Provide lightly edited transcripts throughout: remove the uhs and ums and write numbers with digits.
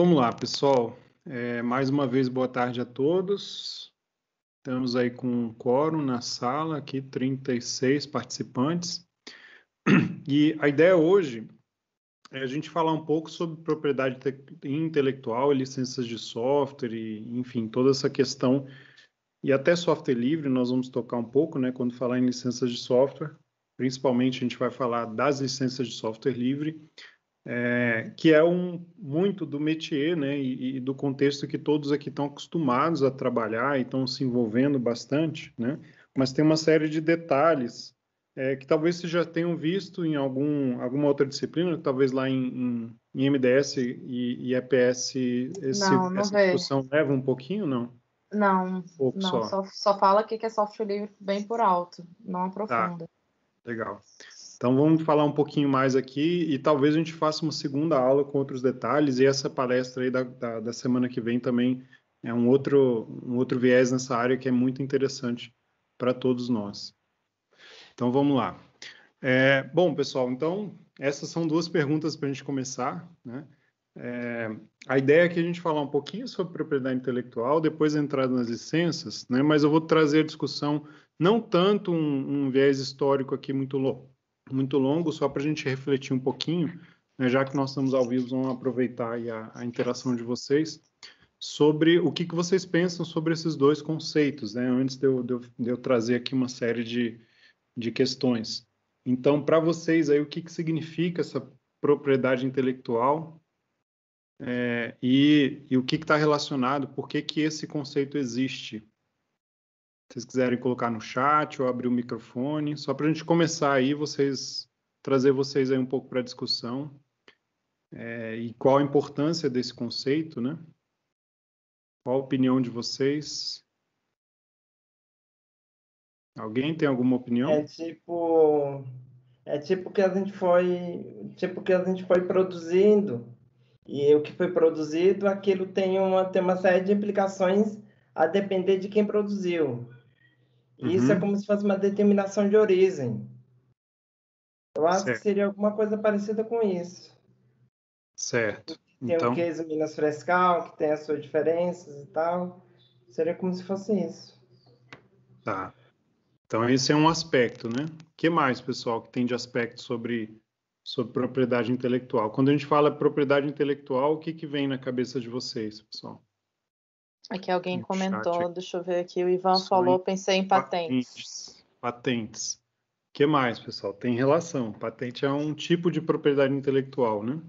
Vamos lá, pessoal. Mais uma vez, boa tarde a todos. Estamos aí com um quórum na sala, aqui 36 participantes. E a ideia hoje é a gente falar um pouco sobre propriedade intelectual e licenças de software, e, enfim, toda essa questão. E até software livre, nós vamos tocar um pouco, né, quando falar em licenças de software. Principalmente, a gente vai falar das licenças de software livre. Que é muito do métier, né, e do contexto que todos aqui estão acostumados a trabalhar e estão se envolvendo bastante, né, mas tem uma série de detalhes que talvez vocês já tenham visto em alguma outra disciplina, talvez lá em MDS e EPS, Não essa vejo. discussão leva um pouquinho, não? Não, Pouco não, só. só fala aqui que é software livre bem por alto, não aprofunda. Legal. Então, vamos falar um pouquinho mais aqui e talvez a gente faça uma segunda aula com outros detalhes, e essa palestra aí da semana que vem também é um outro viés nessa área que é muito interessante para todos nós. Então, vamos lá. Bom, pessoal, então, essas são duas perguntas para a gente começar, né? A ideia é que a gente falar um pouquinho sobre propriedade intelectual, depois entrar nas licenças, né? Mas eu vou trazer a discussão, não tanto um viés histórico aqui muito longo, só para a gente refletir um pouquinho, né? Já que nós estamos ao vivo, vamos aproveitar aí a interação de vocês, sobre o que vocês pensam sobre esses dois conceitos, né? Antes de eu trazer aqui uma série de questões. Então, para vocês aí, o que significa essa propriedade intelectual? E o que está relacionado, por que esse conceito existe? Se vocês quiserem colocar no chat ou abrir o microfone, só para a gente começar aí, trazer vocês aí um pouco para a discussão, e qual a importância desse conceito, né? Qual a opinião de vocês? Alguém tem alguma opinião? É tipo que a gente foi produzindo, e o que foi produzido, aquilo tem uma série de implicações a depender de quem produziu. Isso é como se fosse uma determinação de origem. Eu acho que seria alguma coisa parecida com isso. Certo. Tem o queijo Minas Frescal, que tem as suas diferenças e tal. Seria como se fosse isso. Tá. Então, esse é um aspecto, né? O que mais, pessoal, que tem de aspecto sobre propriedade intelectual? Quando a gente fala propriedade intelectual, o que vem na cabeça de vocês, pessoal? Aqui alguém comentou, deixa eu ver aqui, o Ivan falou, pensei em patentes. Patentes. O que mais, pessoal? Tem relação. Patente é um tipo de propriedade intelectual, né?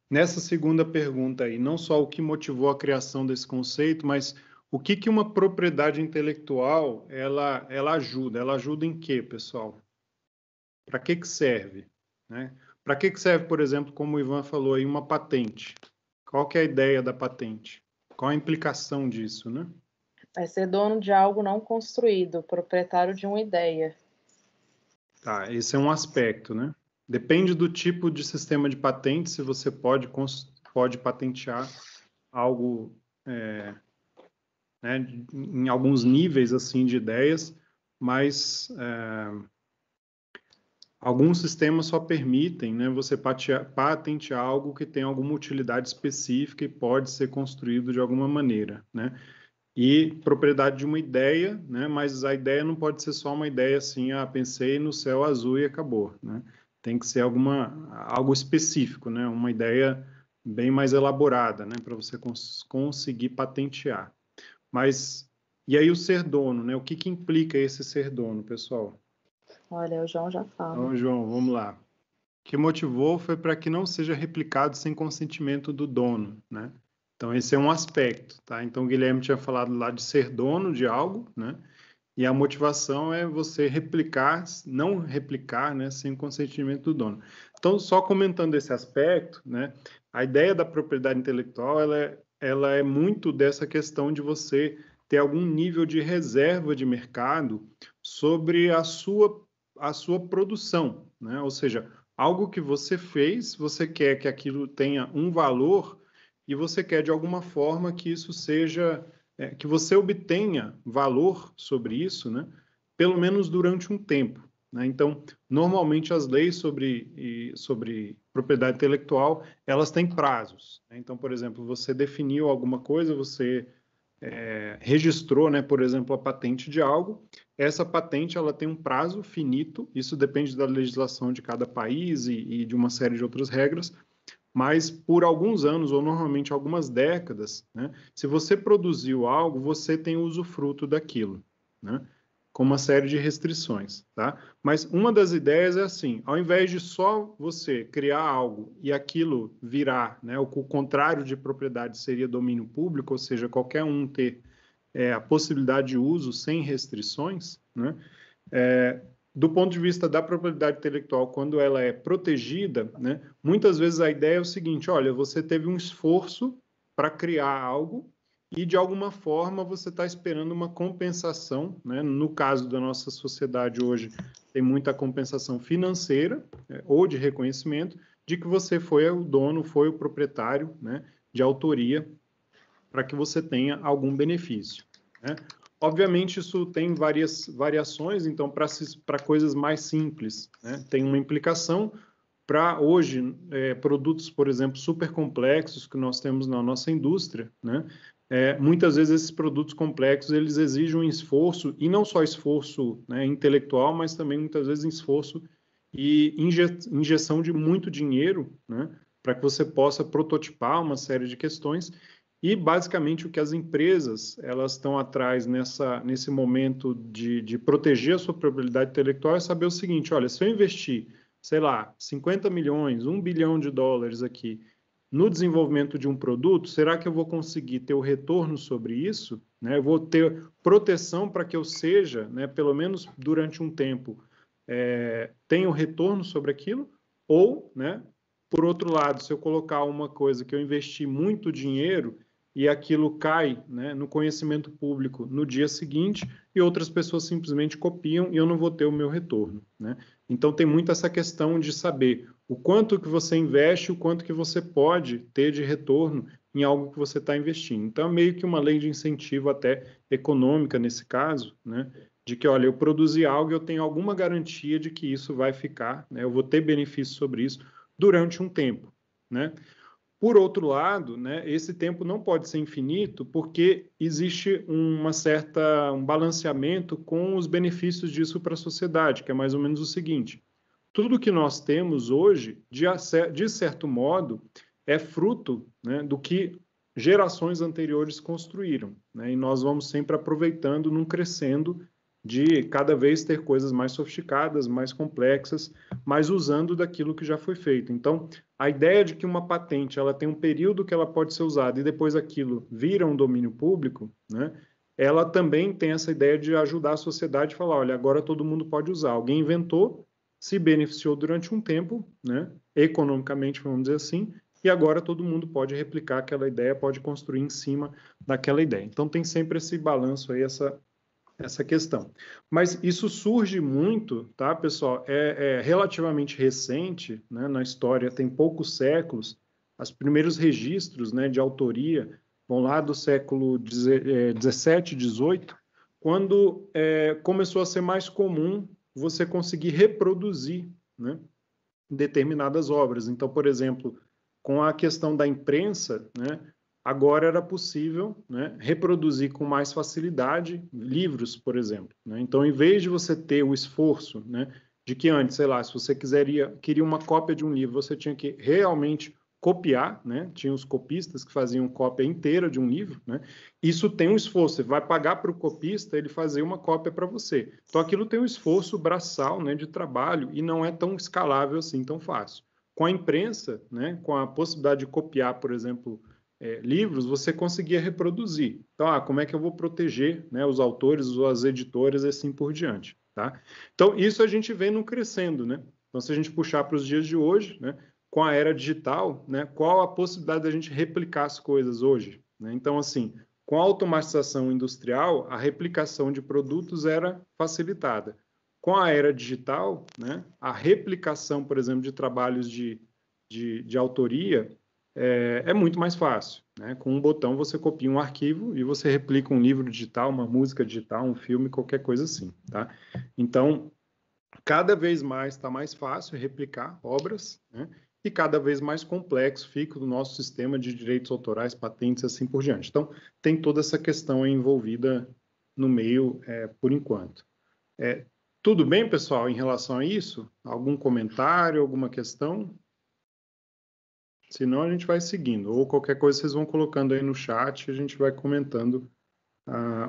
Nessa segunda pergunta aí, não só o que motivou a criação desse conceito, mas o que uma propriedade intelectual ela ajuda? Ela ajuda em quê, pessoal? Para que serve? Né? Para que serve, por exemplo, como o Ivan falou aí, uma patente? Qual que é a ideia da patente? Qual a implicação disso, né? É ser dono de algo não construído, proprietário de uma ideia. Tá, esse é um aspecto, né? Depende do tipo de sistema de patente, se você pode patentear algo, né, em alguns níveis assim de ideias, mas alguns sistemas só permitem, né, você patentear algo que tem alguma utilidade específica e pode ser construído de alguma maneira, né? E propriedade de uma ideia, né? Mas a ideia não pode ser só uma ideia assim, pensei no céu azul e acabou, né? Tem que ser algo específico, né? Uma ideia bem mais elaborada, né? Para você conseguir patentear. Mas, e aí o ser dono, né? O que implica esse ser dono, pessoal? Olha, o João já fala. Então, João, vamos lá. O que motivou foi para que não seja replicado sem consentimento do dono, né? Então, esse é um aspecto, tá? Então, o Guilherme tinha falado lá de ser dono de algo, né? E a motivação é você não replicar, né, sem o consentimento do dono. Então, só comentando esse aspecto, né? A ideia da propriedade intelectual, ela é muito dessa questão de você ter algum nível de reserva de mercado sobre a sua produção, né? Ou seja, algo que você fez, você quer que aquilo tenha um valor e você quer, de alguma forma, que isso seja... que você obtenha valor sobre isso, né? Pelo menos durante um tempo. né? Então, normalmente as leis sobre propriedade intelectual, elas têm prazos, né? Então, por exemplo, você definiu alguma coisa, você registrou, né, por exemplo, a patente de algo, essa patente ela tem um prazo finito, isso depende da legislação de cada país e de uma série de outras regras, mas por alguns anos, ou normalmente algumas décadas, né, se você produziu algo, você tem usufruto daquilo, né, com uma série de restrições, tá? Mas uma das ideias é assim, ao invés de só você criar algo e aquilo virar, né, o contrário de propriedade seria domínio público, ou seja, qualquer um ter a possibilidade de uso sem restrições, né, do ponto de vista da propriedade intelectual, quando ela é protegida, né, muitas vezes a ideia é o seguinte, olha, você teve um esforço para criar algo e, de alguma forma, você está esperando uma compensação, né? No caso da nossa sociedade hoje, tem muita compensação financeira, ou de reconhecimento, de que você foi o dono, foi o proprietário, né, de autoria, para que você tenha algum benefício, né? Obviamente, isso tem várias variações, então, para coisas mais simples, né, tem uma implicação. Para hoje, produtos, por exemplo, super complexos que nós temos na nossa indústria, né, muitas vezes esses produtos complexos, eles exigem um esforço, e não só esforço, né, intelectual, mas também muitas vezes esforço e injeção de muito dinheiro, né, para que você possa prototipar uma série de questões. E, basicamente, o que as empresas elas estão atrás nesse momento de proteger a sua propriedade intelectual é saber o seguinte, olha, se eu investir, sei lá, 50 milhões, 1 bilhão de dólares aqui no desenvolvimento de um produto, será que eu vou conseguir ter o retorno sobre isso? Né? Eu vou ter proteção para que eu seja, né, pelo menos durante um tempo, tenha o retorno sobre aquilo? Ou, né, por outro lado, se eu colocar uma coisa que eu investi muito dinheiro e aquilo cai, né, no conhecimento público no dia seguinte e outras pessoas simplesmente copiam e eu não vou ter o meu retorno, né? Então, tem muito essa questão de saber o quanto que você investe, o quanto que você pode ter de retorno em algo que você está investindo. Então, é meio que uma lei de incentivo até econômica nesse caso, né? De que, olha, eu produzi algo e eu tenho alguma garantia de que isso vai ficar, né? Eu vou ter benefício sobre isso durante um tempo, né? Por outro lado, né, esse tempo não pode ser infinito porque existe um balanceamento com os benefícios disso para a sociedade, que é mais ou menos o seguinte, tudo que nós temos hoje, de certo modo, é fruto, né, do que gerações anteriores construíram, né, e nós vamos sempre aproveitando, num crescendo de cada vez ter coisas mais sofisticadas, mais complexas, mas usando daquilo que já foi feito. Então, a ideia de que uma patente ela tem um período que ela pode ser usada e depois aquilo vira um domínio público, né, ela também tem essa ideia de ajudar a sociedade a falar, olha, agora todo mundo pode usar. Alguém inventou, se beneficiou durante um tempo, né, economicamente, vamos dizer assim, e agora todo mundo pode replicar aquela ideia, pode construir em cima daquela ideia. Então, tem sempre esse balanço aí, essa questão. Mas isso surge muito, tá, pessoal? É relativamente recente, né, na história, tem poucos séculos. Os primeiros registros, né, de autoria vão lá do século 17, 18, quando começou a ser mais comum você conseguir reproduzir, né, determinadas obras. Então, por exemplo, com a questão da imprensa, né, agora era possível, né, reproduzir com mais facilidade livros, por exemplo, né? Então, em vez de você ter o esforço, né, de que antes, sei lá, se você queria uma cópia de um livro, você tinha que realmente copiar, né? Tinha os copistas que faziam cópia inteira de um livro, né? Isso tem um esforço, você vai pagar para o copista ele fazer uma cópia para você. Então, aquilo tem um esforço braçal, né, de trabalho e não é tão escalável assim, tão fácil. Com a imprensa, né, com a possibilidade de copiar, por exemplo, livros, você conseguia reproduzir. Então, como é que eu vou proteger, né, os autores, as editoras e assim por diante, tá? Então, isso a gente vem no crescendo, né? Então, se a gente puxar para os dias de hoje, né, com a era digital, né, qual a possibilidade da gente replicar as coisas hoje, né? Então, assim, com a automatização industrial, a replicação de produtos era facilitada. Com a era digital, né, a replicação, por exemplo, de trabalhos de autoria é muito mais fácil, né? Com um botão você copia um arquivo e você replica um livro digital, uma música digital, um filme, qualquer coisa assim, tá? Então, cada vez mais está mais fácil replicar obras, né? E cada vez mais complexo fica o nosso sistema de direitos autorais, patentes e assim por diante. Então, tem toda essa questão envolvida no meio, por enquanto. Tudo bem, pessoal, em relação a isso? Algum comentário, alguma questão? Senão, a gente vai seguindo. Ou qualquer coisa, vocês vão colocando aí no chat e a gente vai comentando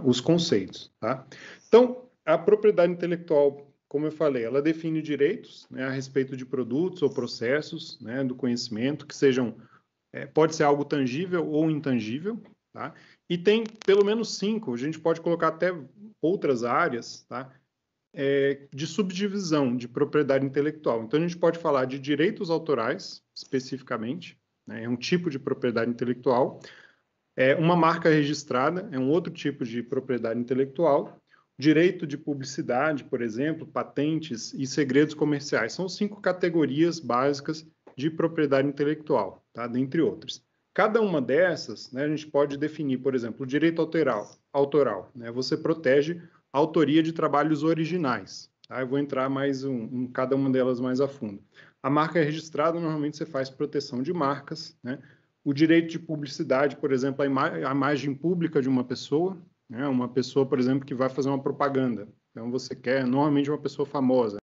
os conceitos, tá? Então, a propriedade intelectual, como eu falei, ela define direitos, né, a respeito de produtos ou processos, né, do conhecimento, que sejam, pode ser algo tangível ou intangível, tá? E tem pelo menos 5, a gente pode colocar até outras áreas, tá? De subdivisão de propriedade intelectual. Então, a gente pode falar de direitos autorais, especificamente, né, é um tipo de propriedade intelectual. Uma marca registrada é um outro tipo de propriedade intelectual. Direito de publicidade, por exemplo, patentes e segredos comerciais. São 5 categorias básicas de propriedade intelectual, tá? Dentre outras. Cada uma dessas, né, a gente pode definir, por exemplo, o direito autoral, né? Você protege a autoria de trabalhos originais. Tá? Eu vou entrar mais em cada uma delas mais a fundo. A marca registrada, normalmente você faz proteção de marcas, né? O direito de publicidade, por exemplo, a imagem pública de uma pessoa, né? Uma pessoa, por exemplo, que vai fazer uma propaganda. Então, você quer, normalmente, uma pessoa famosa.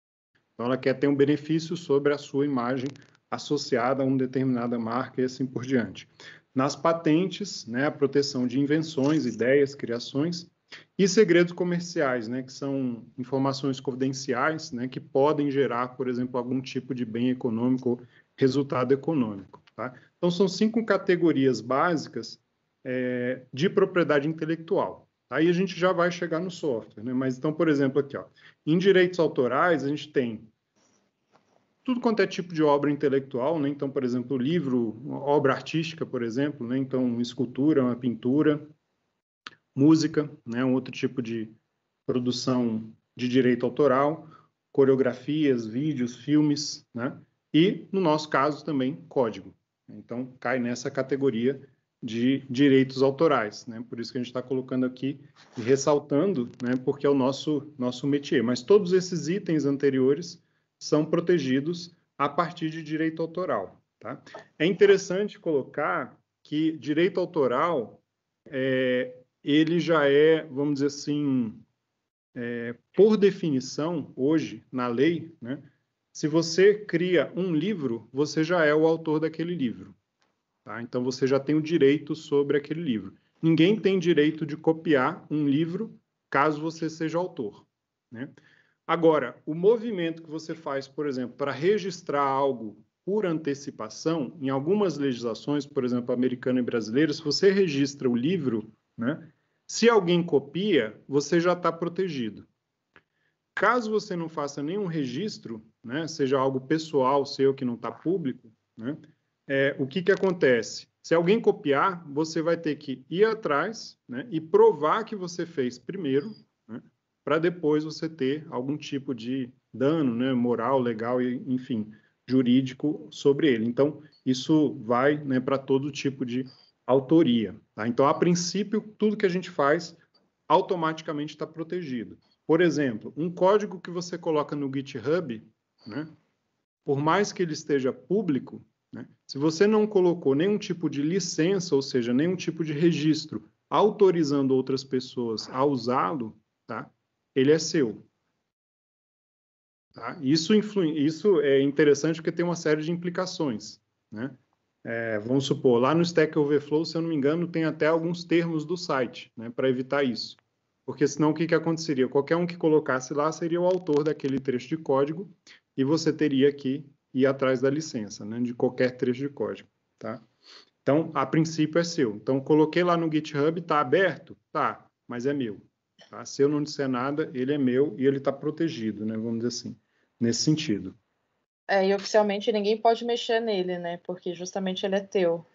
Então, ela quer ter um benefício sobre a sua imagem associada a uma determinada marca e assim por diante. Nas patentes, né, a proteção de invenções, ideias, criações e segredos comerciais, né, que são informações confidenciais, né, que podem gerar, por exemplo, algum tipo de bem econômico ou resultado econômico. Tá? Então, são 5 categorias básicas de propriedade intelectual. Aí a gente já vai chegar no software, né? Mas então, por exemplo, aqui, ó, em direitos autorais, a gente tem tudo quanto é tipo de obra intelectual, né? Então, por exemplo, livro, obra artística, por exemplo, né? Então, escultura, uma pintura, música, né? Um outro tipo de produção de direito autoral, coreografias, vídeos, filmes, né? E, no nosso caso, também código. Então, cai nessa categoria de direitos autorais, né? Por isso que a gente está colocando aqui e ressaltando, né? Porque é o nosso métier. Mas todos esses itens anteriores são protegidos a partir de direito autoral, tá? É interessante colocar que direito autoral, ele já é, vamos dizer assim, por definição, hoje, na lei, né? Se você cria um livro, você já é o autor daquele livro. Tá? Então, você já tem o direito sobre aquele livro. Ninguém tem direito de copiar um livro, caso você seja autor, né? Agora, o movimento que você faz, por exemplo, para registrar algo por antecipação, em algumas legislações, por exemplo, americana e brasileira, se você registra o livro, né, se alguém copia, você já está protegido. Caso você não faça nenhum registro, né, seja algo pessoal seu que não está público, né, o que acontece? Se alguém copiar, você vai ter que ir atrás, né, e provar que você fez primeiro, né, para depois você ter algum tipo de dano, né, moral, legal e, enfim, jurídico sobre ele. Então, isso vai, né, para todo tipo de autoria. Tá? Então, a princípio, tudo que a gente faz automaticamente está protegido. Por exemplo, um código que você coloca no GitHub, né, por mais que ele esteja público, né, se você não colocou nenhum tipo de licença, ou seja, nenhum tipo de registro autorizando outras pessoas a usá-lo, tá, ele é seu. Tá? Isso é interessante porque tem uma série de implicações. Né? Vamos supor, lá no Stack Overflow, se eu não me engano, tem até alguns termos do site, né, para evitar isso. Porque senão o que aconteceria? Qualquer um que colocasse lá seria o autor daquele trecho de código e você teria que ir atrás da licença, né, de qualquer trecho de código. Tá? Então, a princípio é seu. Então, coloquei lá no GitHub, está aberto? Tá, mas é meu. Tá? Se eu não disser nada, ele é meu e ele está protegido, né, vamos dizer assim, nesse sentido. E oficialmente ninguém pode mexer nele, né? Porque justamente ele é teu.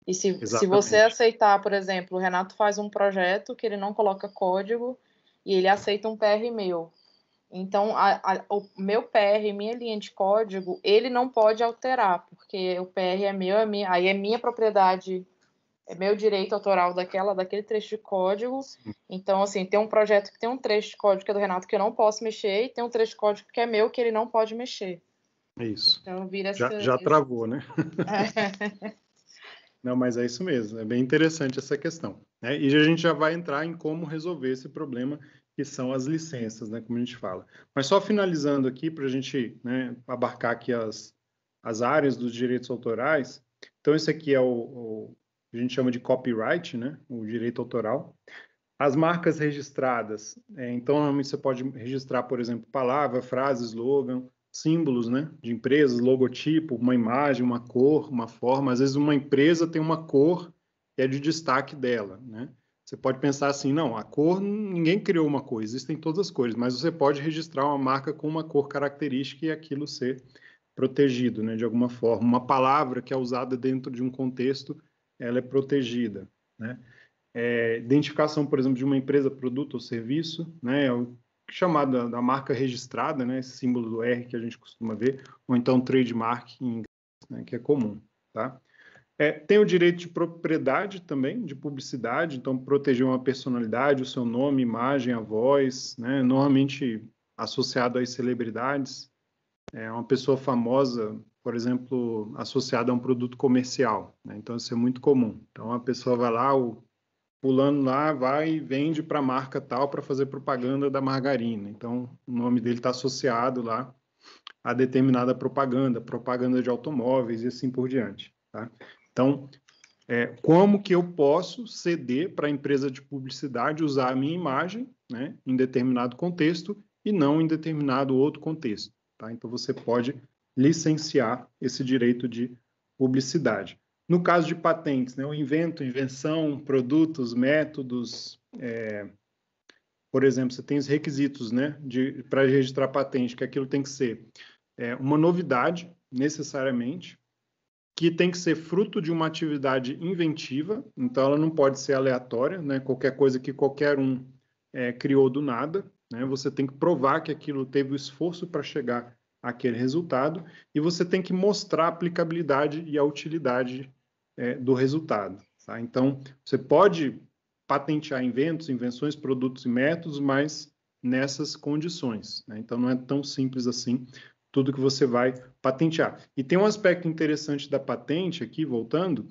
E se você aceitar, por exemplo, o Renato faz um projeto que ele não coloca código e ele aceita um PR meu. Então, o meu PR, minha linha de código, ele não pode alterar, porque o PR é meu, aí é minha propriedade é meu direito autoral daquele trecho de código. Sim. Então, assim, tem um projeto que tem um trecho de código que é do Renato que eu não posso mexer, e tem um trecho de código que é meu que ele não pode mexer. É isso. Então, vira Já travou, né? Não, mas é isso mesmo. É bem interessante essa questão, né? E a gente já vai entrar em como resolver esse problema, que são as licenças, né? Como a gente fala. Mas só finalizando aqui, para a gente, né, abarcar aqui as áreas dos direitos autorais. Então, esse aqui é a gente chama de copyright, né? O direito autoral. As marcas registradas. Então, normalmente você pode registrar, por exemplo, palavra, frase, slogan, símbolos, né, de empresas, logotipo, uma imagem, uma cor, uma forma. Às vezes uma empresa tem uma cor que é de destaque dela, né? Você pode pensar assim, não, a cor, ninguém criou uma cor, existem todas as cores, mas você pode registrar uma marca com uma cor característica e aquilo ser protegido, né, de alguma forma. Uma palavra que é usada dentro de um contexto, ela é protegida, né? Identificação, por exemplo, de uma empresa, produto ou serviço, né, é o chamado da marca registrada, né, esse símbolo do R que a gente costuma ver, ou então trademark em inglês, né, que é comum, tá? Tem o direito de propriedade também, de publicidade, então proteger uma personalidade, o seu nome, imagem, a voz, né, normalmente associado às celebridades, uma pessoa famosa, por exemplo, associada a um produto comercial, né, então isso é muito comum. Então a pessoa vai lá, o fulano lá vai e vende para a marca tal para fazer propaganda da margarina. Então, o nome dele está associado lá a determinada propaganda, propaganda de automóveis e assim por diante. Tá? Então, como que eu posso ceder para a empresa de publicidade usar a minha imagem, né, em determinado contexto e não em determinado outro contexto. Tá? Então, você pode licenciar esse direito de publicidade. No caso de patentes, né, eu invento, invenção, produtos, métodos, por exemplo, você tem os requisitos, né, para registrar patente, que aquilo tem que ser uma novidade, necessariamente, que tem que ser fruto de uma atividade inventiva, então ela não pode ser aleatória, né, qualquer coisa que qualquer um criou do nada, né, você tem que provar que aquilo teve o esforço para chegar àquele resultado, e você tem que mostrar a aplicabilidade e a utilidade do resultado. Tá? Então, você pode patentear inventos, invenções, produtos e métodos, mas nessas condições. Né? Então, não é tão simples assim tudo que você vai patentear. E tem um aspecto interessante da patente aqui, voltando,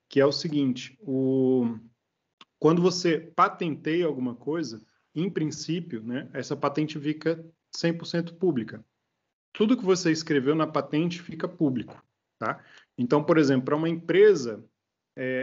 que é o seguinte, quando você patenteia alguma coisa, em princípio, né, essa patente fica 100% pública. Tudo que você escreveu na patente fica público. Tá? Então, por exemplo, para uma empresa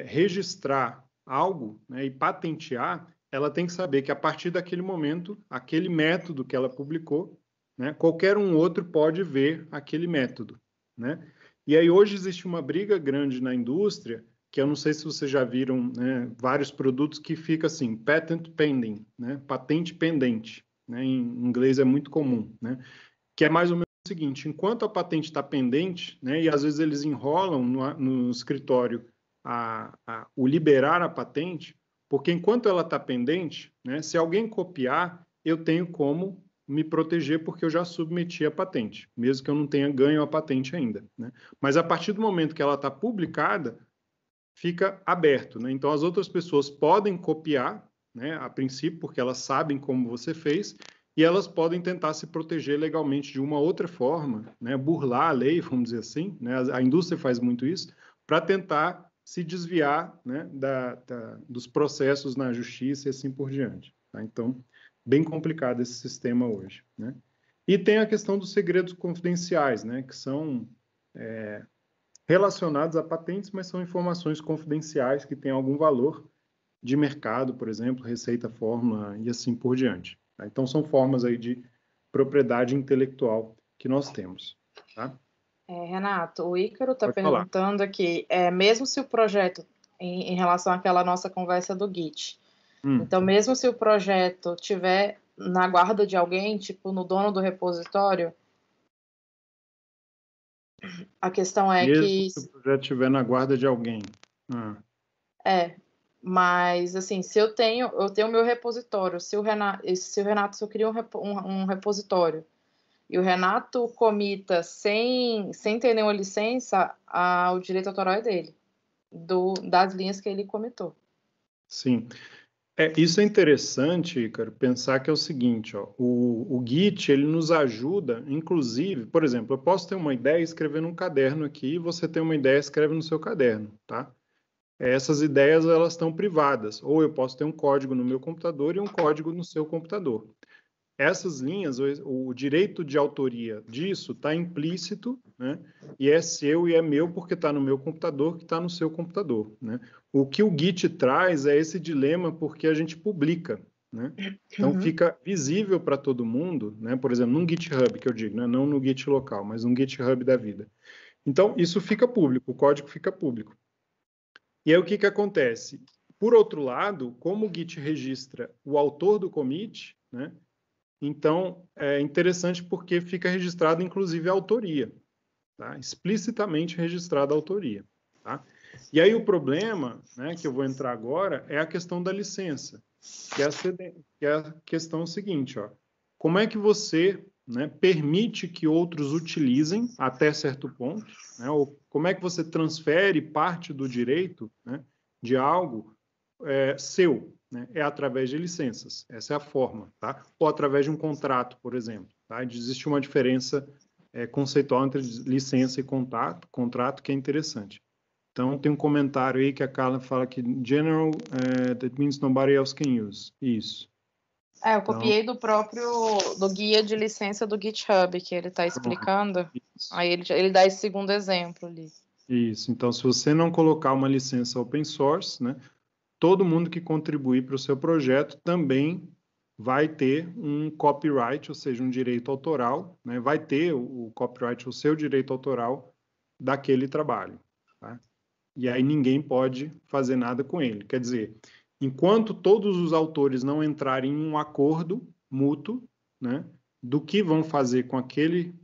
registrar algo, né, e patentear, ela tem que saber que a partir daquele momento, aquele método que ela publicou, né, qualquer um outro pode ver aquele método. Né? E aí hoje existe uma briga grande na indústria, que eu não sei se vocês já viram, né, vários produtos que fica assim, patent pending, né, patente pendente. Né, em inglês é muito comum, né, que é mais ou menos o seguinte, enquanto a patente está pendente, né, e às vezes eles enrolam no escritório o liberar a patente, porque enquanto ela está pendente, né, se alguém copiar, eu tenho como me proteger porque eu já submeti a patente, mesmo que eu não tenha ganho a patente ainda. Né? Mas a partir do momento que ela está publicada, fica aberto. Né? Então as outras pessoas podem copiar, né, a princípio, porque elas sabem como você fez, e elas podem tentar se proteger legalmente de uma outra forma, né, burlar a lei, vamos dizer assim, né, a indústria faz muito isso, para tentar se desviar, né, dos processos na justiça e assim por diante. Tá? Então, bem complicado esse sistema hoje. Né? E tem a questão dos segredos confidenciais, né, que são relacionados a patentes, mas são informações confidenciais que têm algum valor de mercado, por exemplo, receita, fórmula e assim por diante. Tá? Então, são formas aí de propriedade intelectual que nós temos. Tá? Renato, o Ícaro está Pode falar. perguntando aqui, mesmo se o projeto, em relação àquela nossa conversa do Git, então mesmo se o projeto tiver na guarda de alguém, tipo no dono do repositório, a questão é mesmo que... se o projeto estiver na guarda de alguém. Mas assim, se eu tenho meu repositório, se eu crio um repositório, e o Renato comita sem ter nenhuma licença, o direito autoral é dele. das linhas que ele comitou. Sim. Isso é interessante, Ícaro, pensar que é o seguinte, ó, o Git, ele nos ajuda, inclusive, por exemplo, eu posso ter uma ideia e escrever num caderno aqui, e você tem uma ideia e escreve no seu caderno, tá? Essas ideias, elas estão privadas, ou eu posso ter um código no meu computador e um código no seu computador. Essas linhas, o direito de autoria disso está implícito, né? E é seu e é meu porque está no meu computador, que está no seu computador, né? O que o Git traz é esse dilema porque a gente publica, né? Então fica visível para todo mundo, né? Por exemplo, num GitHub, que eu digo, né? Não no Git local, mas num GitHub da vida. Então, isso fica público, o código fica público. E aí o que acontece? Por outro lado, como o Git registra o autor do commit, né? Então, é interessante porque fica registrado, inclusive, a autoria. Tá? Explicitamente registrada a autoria. Tá? E aí o problema, né, que eu vou entrar agora, é a questão da licença. Que é a questão seguinte, ó. Como é que você, né, permite que outros utilizem até certo ponto, né, ou como é que você transfere parte do direito, né, de algo seu, né? É através de licenças, essa é a forma, tá? Ou através de um contrato, por exemplo, tá? Existe uma diferença conceitual entre licença e contrato que é interessante. Então, tem um comentário aí que a Carla fala que general, that means nobody else can use. Isso. Eu copiei do guia de licença do GitHub, que ele está explicando. Isso. Aí ele dá esse segundo exemplo ali. Isso. Então, se você não colocar uma licença open source, né, todo mundo que contribuir para o seu projeto também vai ter um copyright, ou seja, um direito autoral, né? Vai ter o copyright, o seu direito autoral daquele trabalho. Tá? E aí ninguém pode fazer nada com ele. Quer dizer, enquanto todos os autores não entrarem em um acordo mútuo, né, do que vão fazer com aquele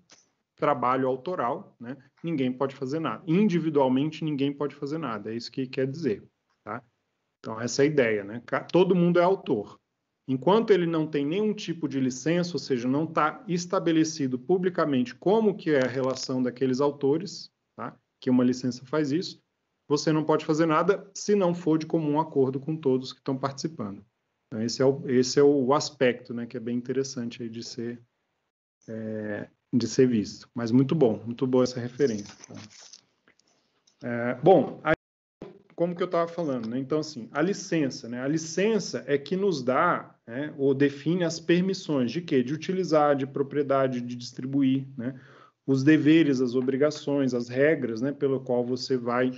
trabalho autoral, né, ninguém pode fazer nada. Individualmente, ninguém pode fazer nada. É isso que quer dizer. Tá? Então, essa é a ideia, né? Todo mundo é autor. Enquanto ele não tem nenhum tipo de licença, ou seja, não está estabelecido publicamente como que é a relação daqueles autores, tá? Que uma licença faz isso, você não pode fazer nada se não for de comum acordo com todos que estão participando. Então, esse é o aspecto, né, que é bem interessante aí de ser visto. Mas muito boa essa referência. Tá? Bom, como que eu estava falando, né? Então, assim, a licença, né? A licença é que nos dá, né, ou define as permissões de quê? De utilizar, de propriedade, de distribuir, né? Os deveres, as obrigações, as regras, né? Pelo qual você vai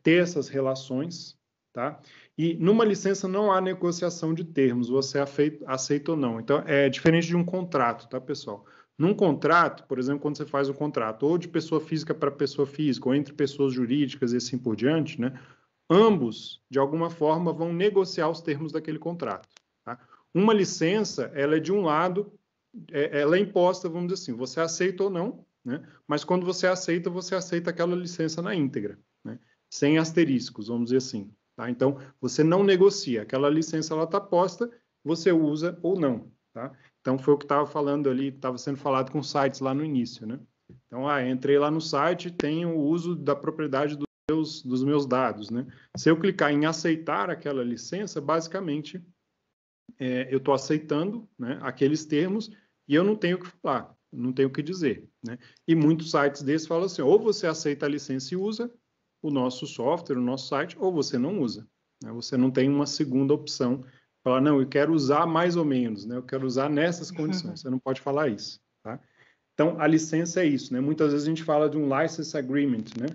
ter essas relações, tá? E numa licença não há negociação de termos, você aceita ou não. Então, é diferente de um contrato, tá, pessoal? Num contrato, por exemplo, quando você faz um contrato ou de pessoa física para pessoa física, ou entre pessoas jurídicas e assim por diante, né? Ambos, de alguma forma, vão negociar os termos daquele contrato. Tá? Uma licença, ela é de um lado, ela é imposta, vamos dizer assim, você aceita ou não, né? Mas quando você aceita aquela licença na íntegra, né? Sem asteriscos, vamos dizer assim. Tá? Então, você não negocia, aquela licença ela está posta, você usa ou não. Tá? Então, foi o que estava falando ali, estava sendo falado com sites lá no início. Né? Então, entrei lá no site, tenho o uso da propriedade dos meus dados, né? Se eu clicar em aceitar aquela licença, basicamente, eu estou aceitando, né, aqueles termos e eu não tenho o que falar, não tenho o que dizer, né? E muitos sites desses falam assim, ou você aceita a licença e usa o nosso software, o nosso site, ou você não usa. Né? Você não tem uma segunda opção, falar, não, eu quero usar mais ou menos, né? Eu quero usar nessas condições. Você não pode falar isso, tá? Então, a licença é isso, né? Muitas vezes a gente fala de um license agreement, né?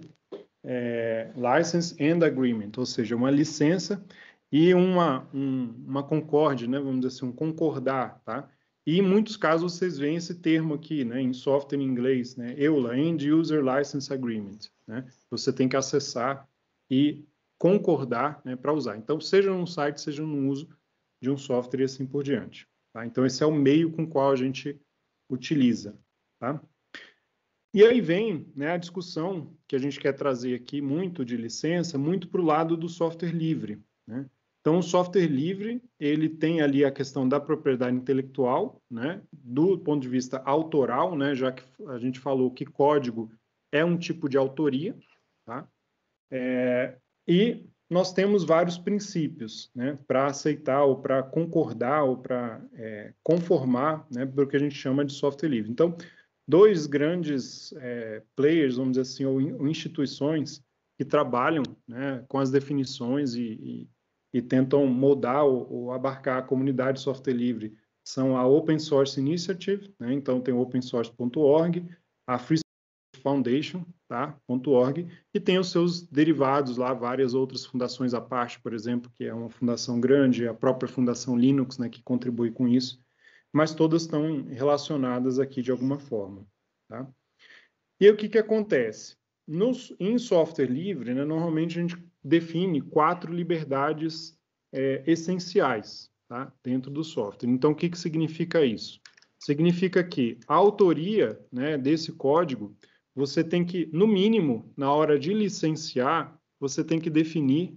License and Agreement, ou seja, uma licença e uma concórdia, né? Vamos dizer assim, um concordar, tá? E em muitos casos vocês veem esse termo aqui, né? Em software em inglês, né? EULA, End User License Agreement, né? Você tem que acessar e concordar, né, para usar. Então, seja num site, seja no uso de um software e assim por diante. Tá? Então, esse é o meio com o qual a gente utiliza, tá? E aí vem, né, a discussão que a gente quer trazer aqui muito de licença, muito para o lado do software livre. Né? Então, o software livre, ele tem ali a questão da propriedade intelectual, né, do ponto de vista autoral, né, já que a gente falou que código é um tipo de autoria, tá? E nós temos vários princípios, né, para aceitar ou para concordar ou para conformar, né, para o que a gente chama de software livre. Então, dois grandes players, vamos dizer assim, ou instituições que trabalham, né, com as definições e tentam moldar ou abarcar a comunidade de software livre são a Open Source Initiative, né, então tem o opensource.org, a Free Foundation, tá? .org, e tem os seus derivados lá, várias outras fundações à parte, por exemplo, que é uma fundação grande, a própria Fundação Linux, né, que contribui com isso, mas todas estão relacionadas aqui de alguma forma, tá? E aí, o que que acontece? Em software livre, né, normalmente a gente define 4 liberdades essenciais, tá? Dentro do software. Então, o que que significa isso? Significa que a autoria, né, desse código, você tem que, no mínimo, na hora de licenciar, você tem que definir,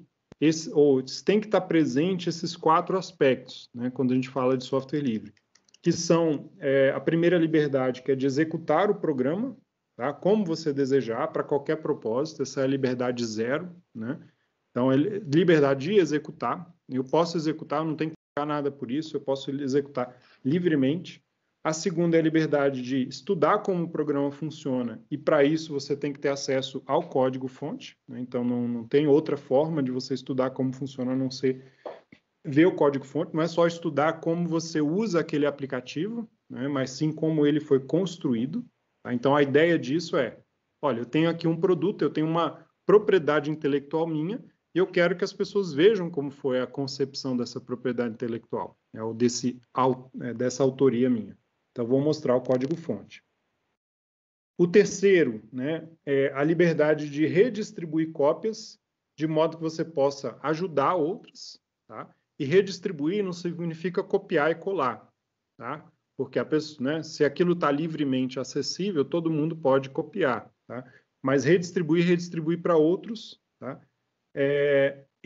ou tem que estar presente esses 4 aspectos, né, quando a gente fala de software livre, que são a primeira liberdade, que é de executar o programa, tá, como você desejar, para qualquer propósito, essa é a liberdade 0, né? Então, liberdade de executar, eu posso executar, não tem que pagar nada por isso, eu posso executar livremente. A segunda é a liberdade de estudar como o programa funciona, e para isso você tem que ter acesso ao código-fonte, né? Então não tem outra forma de você estudar como funciona, a não ser ver o código-fonte, não é só estudar como você usa aquele aplicativo, né? Mas sim como ele foi construído. Tá? Então a ideia disso é, olha, eu tenho aqui um produto, eu tenho uma propriedade intelectual minha, e eu quero que as pessoas vejam como foi a concepção dessa propriedade intelectual, né? Ou dessa autoria minha. Então, vou mostrar o código-fonte. O terceiro, né, é a liberdade de redistribuir cópias, de modo que você possa ajudar outros, tá? E redistribuir não significa copiar e colar, tá? Porque a pessoa, né, se aquilo está livremente acessível, todo mundo pode copiar, tá? Mas redistribuir para outros, tá?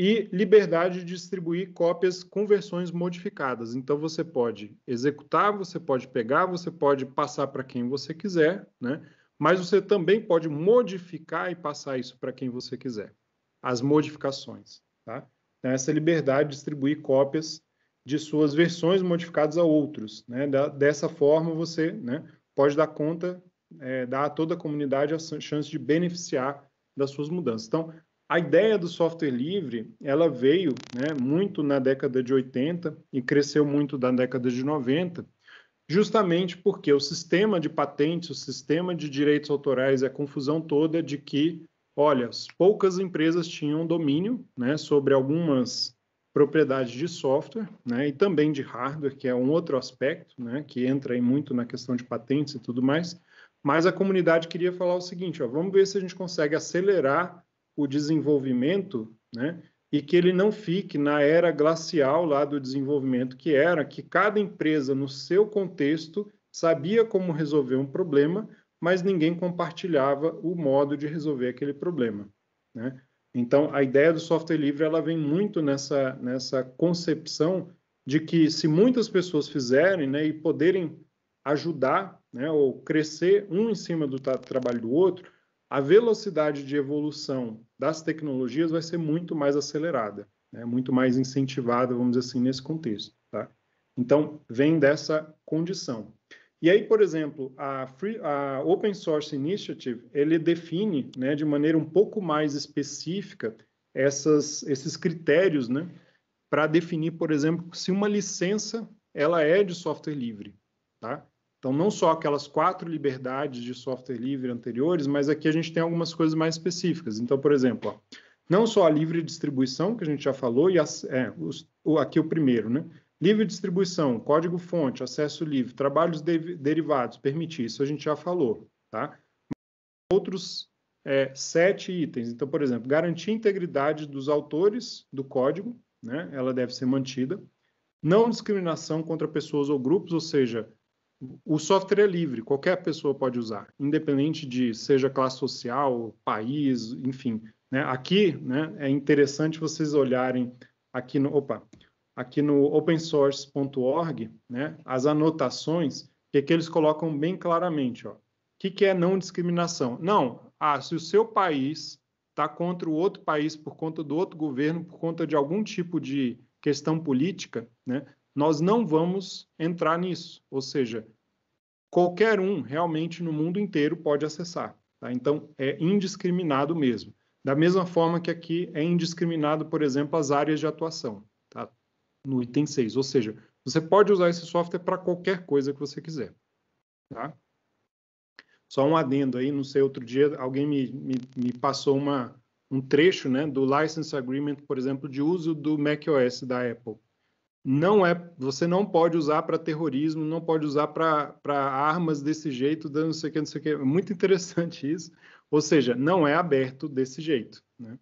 E liberdade de distribuir cópias com versões modificadas. Então, você pode executar, você pode pegar, você pode passar para quem você quiser, né? Mas você também pode modificar e passar isso para quem você quiser. As modificações, tá? Então, essa liberdade de distribuir cópias de suas versões modificadas a outros, né? Dessa forma, você, né, pode dar conta, dar a toda a comunidade a chance de beneficiar das suas mudanças. Então, a ideia do software livre, ela veio, né, muito na década de 80 e cresceu muito na década de 90, justamente porque o sistema de patentes, o sistema de direitos autorais, a confusão toda de que, olha, poucas empresas tinham domínio, né, sobre algumas propriedades de software, né, e também de hardware, que é um outro aspecto, né, que entra aí muito na questão de patentes e tudo mais, mas a comunidade queria falar o seguinte, ó, vamos ver se a gente consegue acelerar o desenvolvimento, né, e que ele não fique na era glacial lá do desenvolvimento, que era que cada empresa, no seu contexto, sabia como resolver um problema, mas ninguém compartilhava o modo de resolver aquele problema, né? Então, a ideia do software livre, ela vem muito nessa concepção de que se muitas pessoas fizerem, né, e poderem ajudar, né, ou crescer um em cima do trabalho do outro, a velocidade de evolução das tecnologias vai ser muito mais acelerada, né? Muito mais incentivada, vamos dizer assim, nesse contexto. Tá? Então, vem dessa condição. E aí, por exemplo, a Open Source Initiative, ele define, né, de maneira um pouco mais específica esses critérios, né, para definir, por exemplo, se uma licença ela é de software livre. Tá? Então, não só aquelas 4 liberdades de software livre anteriores, mas aqui a gente tem algumas coisas mais específicas. Então, por exemplo, ó, não só a livre distribuição, que a gente já falou, e aqui o primeiro, né? Livre distribuição, código-fonte, acesso livre, trabalhos derivados, permitir, isso a gente já falou, tá? Outros 7 itens. Então, por exemplo, garantir a integridade dos autores do código, né? Ela deve ser mantida. Não discriminação contra pessoas ou grupos, ou seja, o software é livre, qualquer pessoa pode usar, independente de seja classe social, país, enfim. Né? Aqui, né, é interessante vocês olharem aqui no opensource.org, né, as anotações, que eles colocam bem claramente. O que é não discriminação? Não, se o seu país está contra o outro país por conta do outro governo, por conta de algum tipo de questão política, né, nós não vamos entrar nisso. Ou seja, qualquer um realmente no mundo inteiro pode acessar. Tá? Então, é indiscriminado mesmo. Da mesma forma que aqui é indiscriminado, por exemplo, as áreas de atuação, tá? No item 6. Ou seja, você pode usar esse software para qualquer coisa que você quiser. Tá? Só um adendo aí, não sei, outro dia alguém me passou um trecho, né, do License Agreement, por exemplo, de uso do macOS da Apple. Você não pode usar para terrorismo, não pode usar para armas desse jeito, não sei o que, não sei o que. É muito interessante isso. Ou seja, não é aberto desse jeito, né?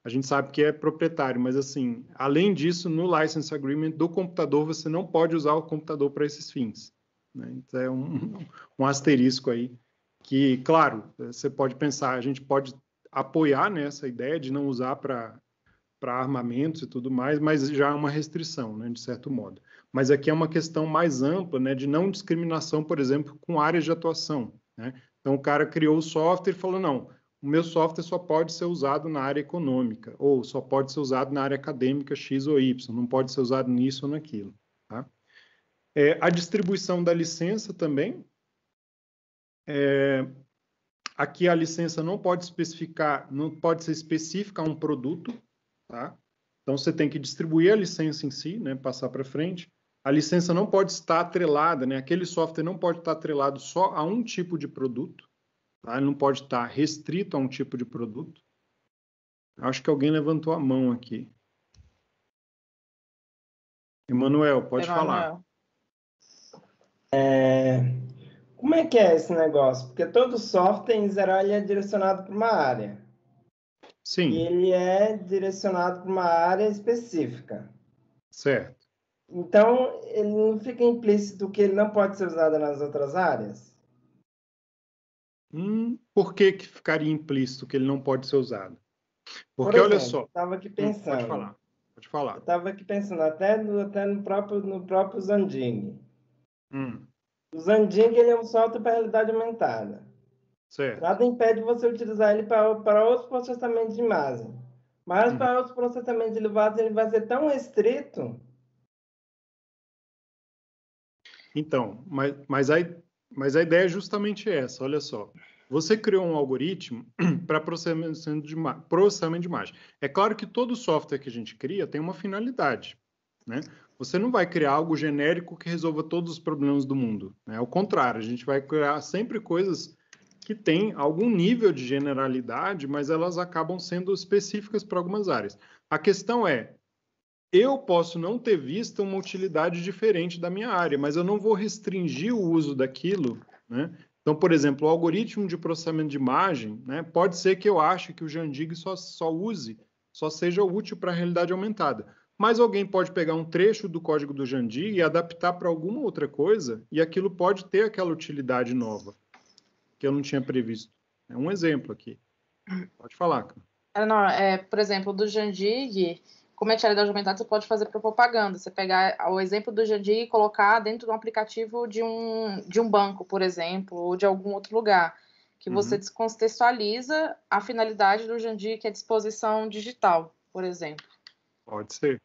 A gente sabe que é proprietário, mas assim, além disso, no License Agreement do computador, você não pode usar o computador para esses fins, né? Então é um asterisco aí que, claro, você pode pensar, a gente pode apoiar nessa ideia de não usar para armamentos e tudo mais, mas já é uma restrição, né, de certo modo. Mas aqui é uma questão mais ampla, né, de não discriminação, por exemplo, com áreas de atuação, né? Então, o cara criou o software e falou, não, o meu software só pode ser usado na área econômica, ou só pode ser usado na área acadêmica X ou Y, não pode ser usado nisso ou naquilo. Tá? A distribuição da licença também. Aqui a licença não pode especificar, não pode ser específica a um produto, tá? Então você tem que distribuir a licença em si, né, passar para frente. A licença não pode estar atrelada, né? Aquele software não pode estar atrelado só a um tipo de produto, tá? Ele não pode estar restrito a um tipo de produto. Acho que alguém levantou a mão aqui. Emanuel, pode falar. Como é que é esse negócio? Porque todo software, em geral, ele é direcionado para uma área. Sim. E ele é direcionado para uma área específica. Certo. Então, ele não fica implícito que ele não pode ser usado nas outras áreas? Por que ficaria implícito que ele não pode ser usado? Porque, Por exemplo, olha só... eu estava aqui pensando... Pode falar. Pode falar. Eu estava aqui pensando, até no próprio Zanding. O Zanding, ele é um software para realidade aumentada. Certo. Nada impede você utilizar ele para outros processamentos de imagem. Mas para outros processamentos de imagem, ele vai ser tão restrito. Então, mas a ideia é justamente essa, olha só. Você criou um algoritmo para processamento de imagem. É claro que todo software que a gente cria tem uma finalidade, né? Você não vai criar algo genérico que resolva todos os problemas do mundo, né? Ao contrário, a gente vai criar sempre coisas que têm algum nível de generalidade, mas elas acabam sendo específicas para algumas áreas. A questão é, eu posso não ter visto uma utilidade diferente da minha área, mas eu não vou restringir o uso daquilo, né? Então, por exemplo, o algoritmo de processamento de imagem, né, pode ser que eu ache que o Jandig só seja útil para a realidade aumentada. Mas alguém pode pegar um trecho do código do Jandig e adaptar para alguma outra coisa, e aquilo pode ter aquela utilidade nova, que eu não tinha previsto. É um exemplo aqui. Pode falar, cara. Não, por exemplo, do Jandig, como é realidade aumentada, você pode fazer para propaganda. Você pegar o exemplo do Jandig e colocar dentro de um aplicativo de um banco, por exemplo, ou de algum outro lugar, que você descontextualiza a finalidade do Jandig, que é disposição digital, por exemplo. Pode ser.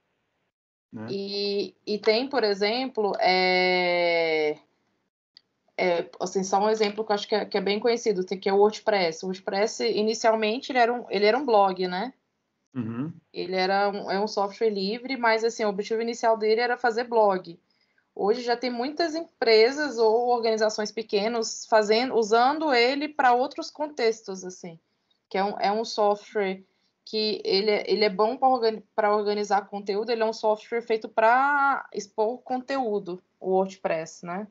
Né? E tem, por exemplo, assim, só um exemplo que eu acho que é bem conhecido, que é o WordPress. O WordPress, inicialmente, ele era um blog, né? Ele é um software livre, mas assim, o objetivo inicial dele era fazer blog. Hoje já tem muitas empresas ou organizações pequenas usando ele para outros contextos, assim, que é um software que ele é bom para organizar conteúdo, ele é um software feito para expor conteúdo, o WordPress, né?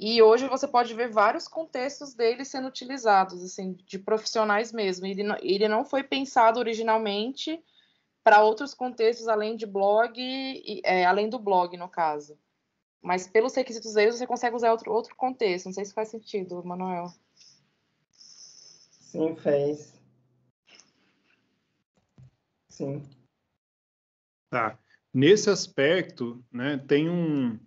E hoje você pode ver vários contextos dele sendo utilizados, assim, de profissionais mesmo. Ele não foi pensado originalmente para outros contextos além de blog, além do blog, no caso. Mas pelos requisitos deles, você consegue usar outro contexto. Não sei se faz sentido, Manuel. Sim, fez. Sim. Tá. Nesse aspecto, né, tem um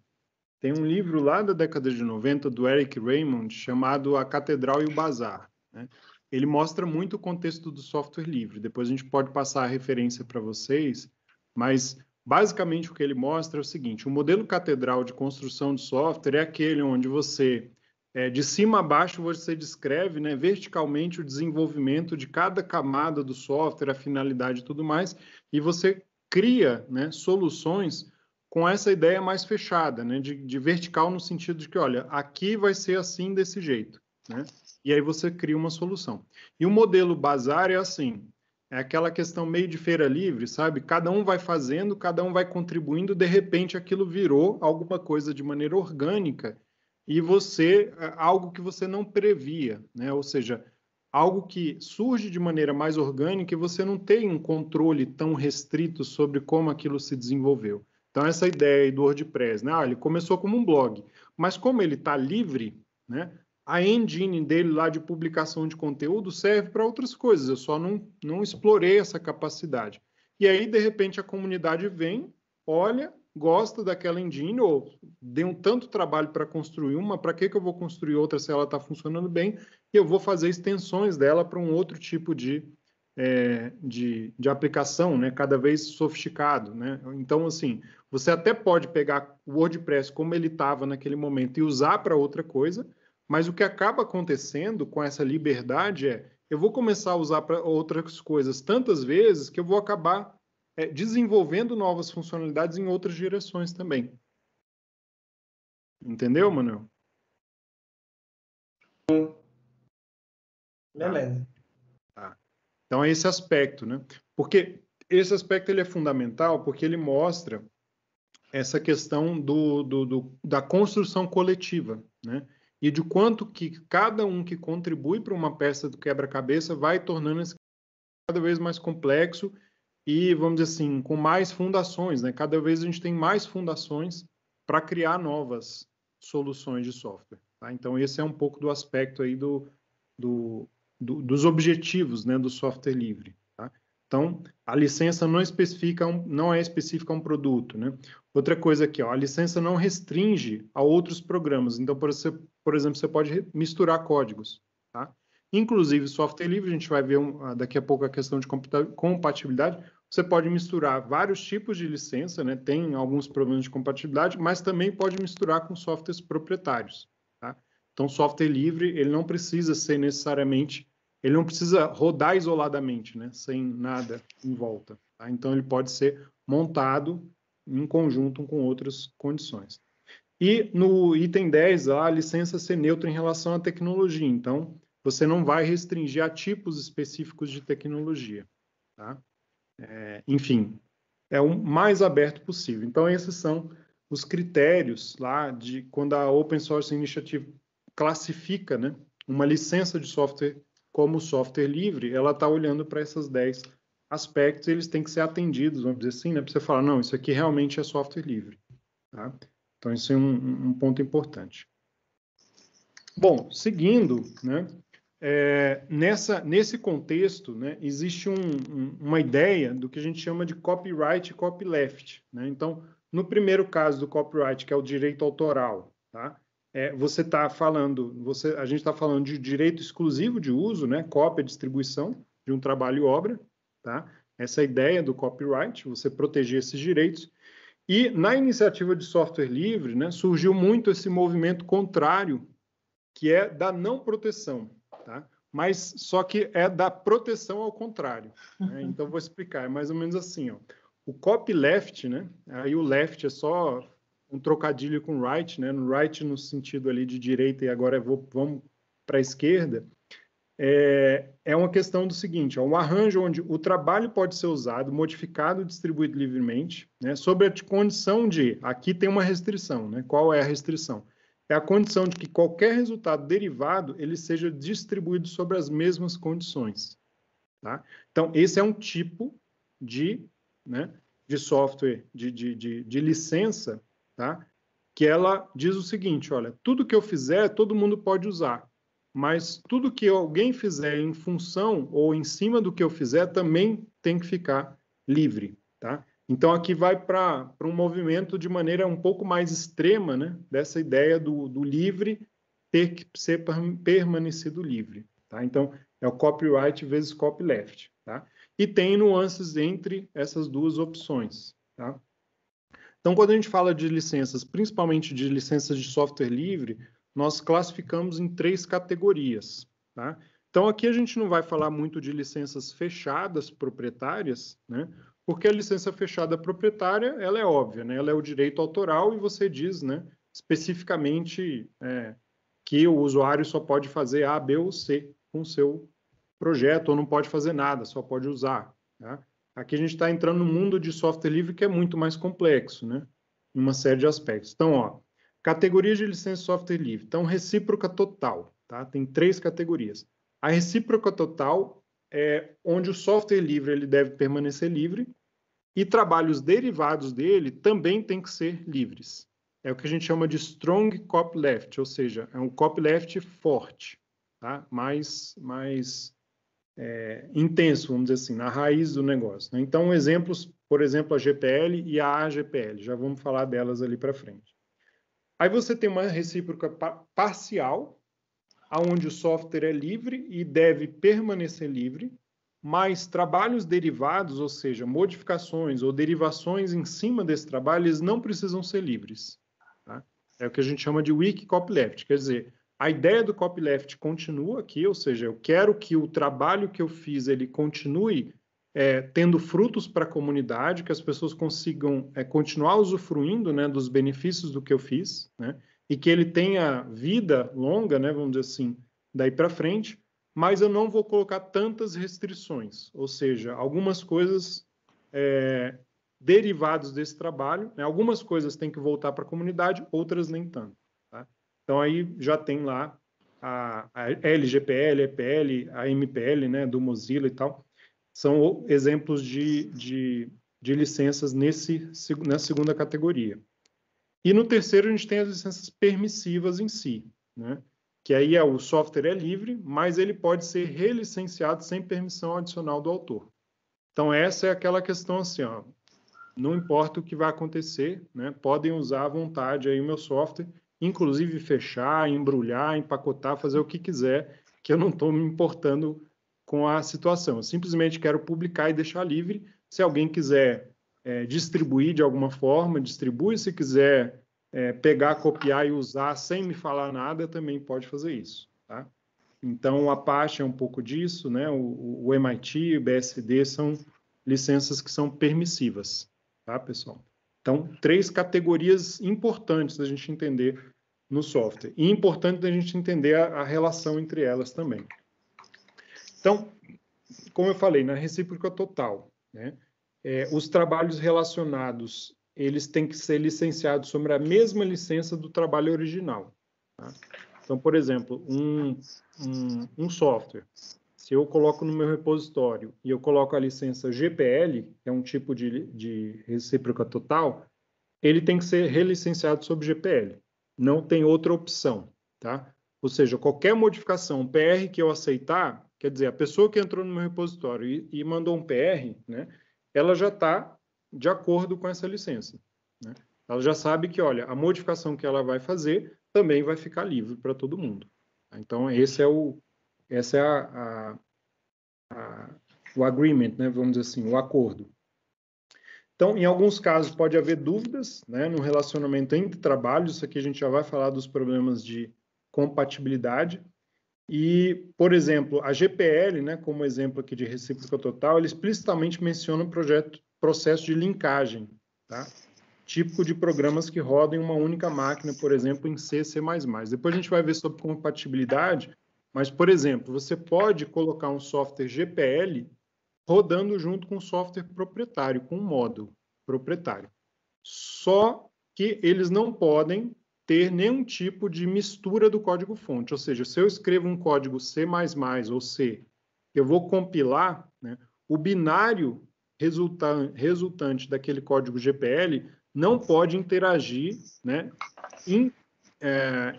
livro lá da década de 90 do Eric Raymond chamado A Catedral e o Bazar. Né? ele mostra muito o contexto do software livre. Depois a gente pode passar a referência para vocês, mas basicamente o que ele mostra é o seguinte: o modelo catedral de construção de software é aquele onde você, de cima a baixo, você descreve, né, verticalmente o desenvolvimento de cada camada do software, a finalidade e tudo mais, e você cria, né, soluções com essa ideia mais fechada, né, de vertical no sentido de que, olha, aqui vai ser assim, desse jeito, né? E aí você cria uma solução. E o modelo Bazar é assim, é aquela questão meio de feira livre, sabe? Cada um vai fazendo, cada um vai contribuindo, de repente aquilo virou alguma coisa de maneira orgânica e algo que você não previa, né? Ou seja, algo que surge de maneira mais orgânica e você não tem um controle tão restrito sobre como aquilo se desenvolveu. Então, essa ideia aí do WordPress, né? Ele começou como um blog, mas como ele está livre, né? A engine dele lá de publicação de conteúdo serve para outras coisas, eu só não explorei essa capacidade. E aí, de repente, a comunidade vem, olha, gosta daquela engine, ou deu tanto trabalho para construir uma, para que eu vou construir outra se ela está funcionando bem, e eu vou fazer extensões dela para um outro tipo de aplicação, né, cada vez sofisticado, né? Então, assim, você até pode pegar o WordPress como ele estava naquele momento e usar para outra coisa, mas o que acaba acontecendo com essa liberdade eu vou começar a usar para outras coisas tantas vezes que eu vou acabar desenvolvendo novas funcionalidades em outras direções também. Entendeu, Manuel? Beleza. Tá. Então, é esse aspecto, né? Porque esse aspecto ele é fundamental porque ele mostra essa questão da construção coletiva, né? E de quanto que cada um que contribui para uma peça do quebra-cabeça vai tornando esse cada vez mais complexo e, vamos dizer assim, com mais fundações, né? Cada vez a gente tem mais fundações para criar novas soluções de software, tá? Então, esse é um pouco do aspecto aí dos objetivos, né, do software livre, tá? Então, a licença não é específica a um produto, né? Outra coisa aqui, ó, a licença não restringe a outros programas. Então, por exemplo, você pode misturar códigos, tá? Inclusive, software livre, a gente vai ver daqui a pouco a questão de compatibilidade. Você pode misturar vários tipos de licença, né? Tem alguns problemas de compatibilidade, mas também pode misturar com softwares proprietários, tá? Então, software livre, ele não precisa ser necessariamente, ele não precisa rodar isoladamente, né? Sem nada em volta, tá? Então, ele pode ser montado em conjunto com outras condições. E no item 10, a licença ser neutra em relação à tecnologia. Então, você não vai restringir a tipos específicos de tecnologia, tá? Enfim, é o mais aberto possível. Então, esses são os critérios lá de quando a Open Source Initiative classifica, né, uma licença de software como software livre, ela está olhando para esses 10 aspectos e eles têm que ser atendidos, vamos dizer assim, né, para você falar, não, isso aqui realmente é software livre, tá? Então, isso é um ponto importante. Bom, seguindo, né, nesse contexto, né, existe uma ideia do que a gente chama de copyright e copyleft, né? Então, no primeiro caso do copyright, que é o direito autoral, tá? Você está falando, a gente está falando de direito exclusivo de uso, né? Cópia, distribuição de um trabalho e obra, tá? Essa é a ideia do copyright, você proteger esses direitos. E na iniciativa de software livre, né, surgiu muito esse movimento contrário, que é da não proteção, tá? Mas só que é da proteção ao contrário, né? Então vou explicar, é mais ou menos assim, ó. O copyleft, né? Aí o left é só um trocadilho com right, né? No right no sentido ali de direita e agora vamos para a esquerda. É uma questão do seguinte, ó, um arranjo onde o trabalho pode ser usado, modificado, distribuído livremente, né? Sob a condição de, aqui tem uma restrição, né? Qual é a restrição? É a condição de que qualquer resultado derivado ele seja distribuído sobre as mesmas condições, tá? Então, esse é um tipo de software, de licença, tá? Que ela diz o seguinte, olha, tudo que eu fizer, todo mundo pode usar, mas tudo que alguém fizer em função ou em cima do que eu fizer também tem que ficar livre, tá? Então, aqui vai para um movimento de maneira um pouco mais extrema, né? Dessa ideia do livre ter que ser permanecido livre, tá? Então, É o copyright vezes copyleft, tá? E tem nuances entre essas duas opções, tá? Então, quando a gente fala de licenças, principalmente de licenças de software livre, nós classificamos em 3 categorias, tá? Então, aqui a gente não vai falar muito de licenças fechadas proprietárias, né? Porque a licença fechada proprietária, ela é óbvia, né? Ela é o direito autoral e você diz, né, especificamente que o usuário só pode fazer A, B ou C com o seu projeto, ou não pode fazer nada, só pode usar, tá? Aqui a gente está entrando no mundo de software livre que é muito mais complexo, né? Em uma série de aspectos. Então, ó, categorias de licença de software livre. Então, recíproca total, tá? Tem 3 categorias. A recíproca total é onde o software livre ele deve permanecer livre e trabalhos derivados dele também têm que ser livres. É o que a gente chama de strong copyleft, ou seja, é um copyleft forte, tá? Mais intenso, vamos dizer assim, na raiz do negócio, né? Então, exemplos, por exemplo, a GPL e a AGPL, já vamos falar delas ali para frente. Aí você tem uma recíproca parcial, onde o software é livre e deve permanecer livre, mas trabalhos derivados, ou seja, modificações ou derivações em cima desse trabalho, eles não precisam ser livres, tá? É o que a gente chama de weak copyleft, quer dizer, a ideia do copyleft continua aqui, ou seja, eu quero que o trabalho que eu fiz ele continue tendo frutos para a comunidade, que as pessoas consigam continuar usufruindo, né, dos benefícios do que eu fiz, né, e que ele tenha vida longa, né, vamos dizer assim, daí para frente, mas eu não vou colocar tantas restrições, ou seja, algumas coisas derivadas desse trabalho, né, algumas coisas têm que voltar para a comunidade, outras nem tanto. Tá? Então, aí já tem lá a LGPL, EPL, a MPL, né, do Mozilla e tal, são exemplos de licenças na segunda categoria. E no terceiro, a gente tem as licenças permissivas em si, né? Que aí o software é livre, mas ele pode ser relicenciado sem permissão adicional do autor. Então, essa é aquela questão assim, ó, não importa o que vai acontecer, né? Podem usar à vontade aí o meu software, inclusive fechar, embrulhar, empacotar, fazer o que quiser, que eu não estou me importando com a situação. Eu simplesmente quero publicar e deixar livre. Se alguém quiser distribuir de alguma forma, distribui. Se quiser pegar, copiar e usar sem me falar nada, também pode fazer isso, tá? Então, a Apache é um pouco disso, né? O MIT, o BSD são licenças que são permissivas, tá, pessoal? Então, 3 categorias importantes da gente entender no software. E importante da gente entender a relação entre elas também. Então, como eu falei, na recíproca total, né? Os trabalhos relacionados, eles têm que ser licenciados sobre a mesma licença do trabalho original, tá? Então, por exemplo, um software, se eu coloco no meu repositório e eu coloco a licença GPL, que é um tipo de recíproca total, ele tem que ser relicenciado sob GPL. Não tem outra opção, tá? Ou seja, qualquer modificação PR que eu aceitar, quer dizer, a pessoa que entrou no meu repositório e mandou um PR, né, ela já está de acordo com essa licença, né? Ela já sabe que, olha, a modificação que ela vai fazer também vai ficar livre para todo mundo. Então, esse é o agreement, né, vamos dizer assim, o acordo. Então, em alguns casos, pode haver dúvidas, né, no relacionamento entre trabalhos. Isso aqui a gente já vai falar dos problemas de compatibilidade. E, por exemplo, a GPL, né, como exemplo aqui de recíproca total, ele explicitamente menciona o processo de linkagem, tá? Típico de programas que rodam em uma única máquina, por exemplo, em C, C++. Depois a gente vai ver sobre compatibilidade, mas, por exemplo, você pode colocar um software GPL rodando junto com um software proprietário, com um módulo proprietário. Só que eles não podem ter nenhum tipo de mistura do código-fonte. Ou seja, se eu escrevo um código C++ ou C, eu vou compilar, né, o binário resultante daquele código GPL não pode interagir, né,